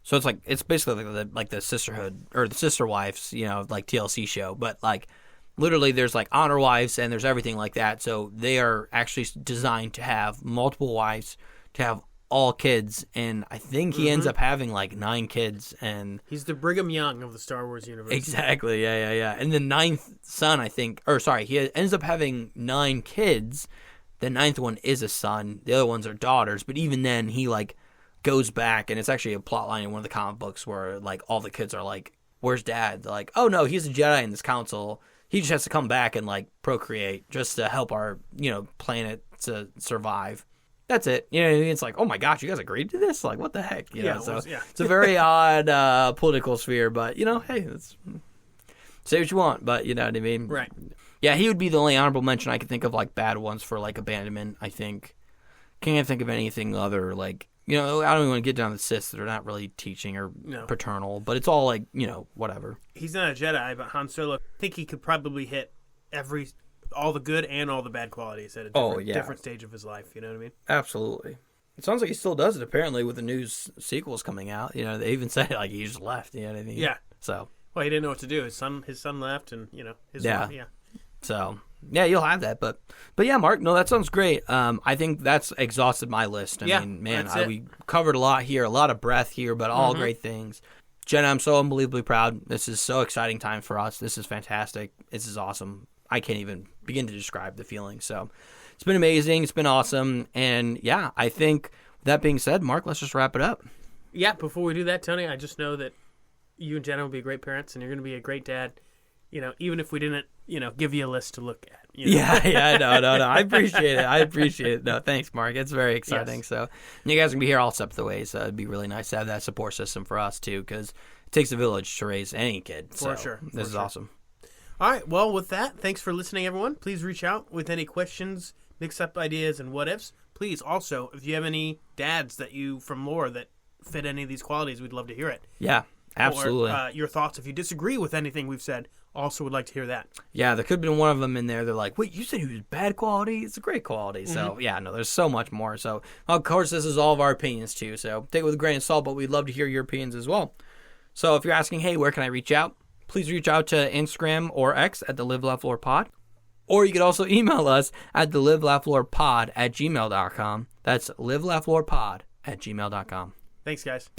Speaker 6: So it's basically the sisterhood or the sister wives, TLC show. But literally there's honor wives and there's everything like that. So they are actually designed to have multiple wives, to have all kids, and I think he ends up having 9 kids, and
Speaker 7: he's the Brigham Young of the Star Wars universe.
Speaker 6: Exactly, yeah. And the 9th son, he ends up having 9 kids. The 9th one is a son. The other ones are daughters. But even then, he goes back, and it's actually a plot line in one of the comic books where all the kids are "Where's Dad?" They're oh no, he's a Jedi in this council. He just has to come back and procreate just to help our planet to survive. That's it. It's oh my gosh, you guys agreed to this? What the heck? It's a very odd political sphere, but hey, say what you want, but you know what I mean?
Speaker 7: Right.
Speaker 6: Yeah, he would be the only honorable mention I could think of bad ones for abandonment, I think. Can't think of anything other I don't even want to get down to the Sith. They're not really teaching or paternal, but it's all whatever.
Speaker 7: He's not a Jedi, but Han Solo, I think he could probably hit all the good and all the bad qualities at a different stage of his life. You know what I mean?
Speaker 6: Absolutely. It sounds like he still does it, apparently, with the new sequels coming out. They even say he just left. You know what I mean?
Speaker 7: Yeah.
Speaker 6: So.
Speaker 7: Well, he didn't know what to do. His son left, and his wife, yeah.
Speaker 6: So yeah, you'll have that, but yeah, Mark. No, that sounds great. I think that's exhausted my list. I mean, man, we covered a lot here, a lot of breath here, but all great things. Jenna, I'm so unbelievably proud. This is so exciting time for us. This is fantastic. This is awesome. I can't even begin to describe the feeling. So It's been amazing. It's been awesome. And yeah, I think with that being said, Mark, let's just wrap it up.
Speaker 7: Yeah, before we do that, Tony, I just know that you and Jenna will be great parents, and you're going to be a great dad. Even if we didn't, give you a list to look at.
Speaker 6: Yeah, no. I appreciate it. No, thanks, Mark. It's very exciting.
Speaker 7: Yes.
Speaker 6: So you guys can be here all steps of the way. So it'd be really nice to have that support system for us too, because it takes a village to raise any kid.
Speaker 7: For sure.
Speaker 6: This is awesome.
Speaker 7: All right. Well, with that, thanks for listening, everyone. Please reach out with any questions, mix-up ideas, and what-ifs. Please, also, if you have any dads from lore that fit any of these qualities, we'd love to hear it.
Speaker 6: Yeah, absolutely.
Speaker 7: Or your thoughts, if you disagree with anything we've said, also would like to hear that.
Speaker 6: Yeah, there could have been one of them in there. They're like, wait, you said he was bad quality? It's a great quality. So, yeah, no, there's so much more. So, of course, this is all of our opinions, too. So, take it with a grain of salt, but we'd love to hear your opinions as well. So, if you're asking, hey, where can I reach out? Please reach out to Instagram or X at the Live Laugh Lore Pod. Or you could also email us at the livelaughLorePod@gmail.com. That's livelaughLorePod@gmail.com.
Speaker 7: Thanks, guys.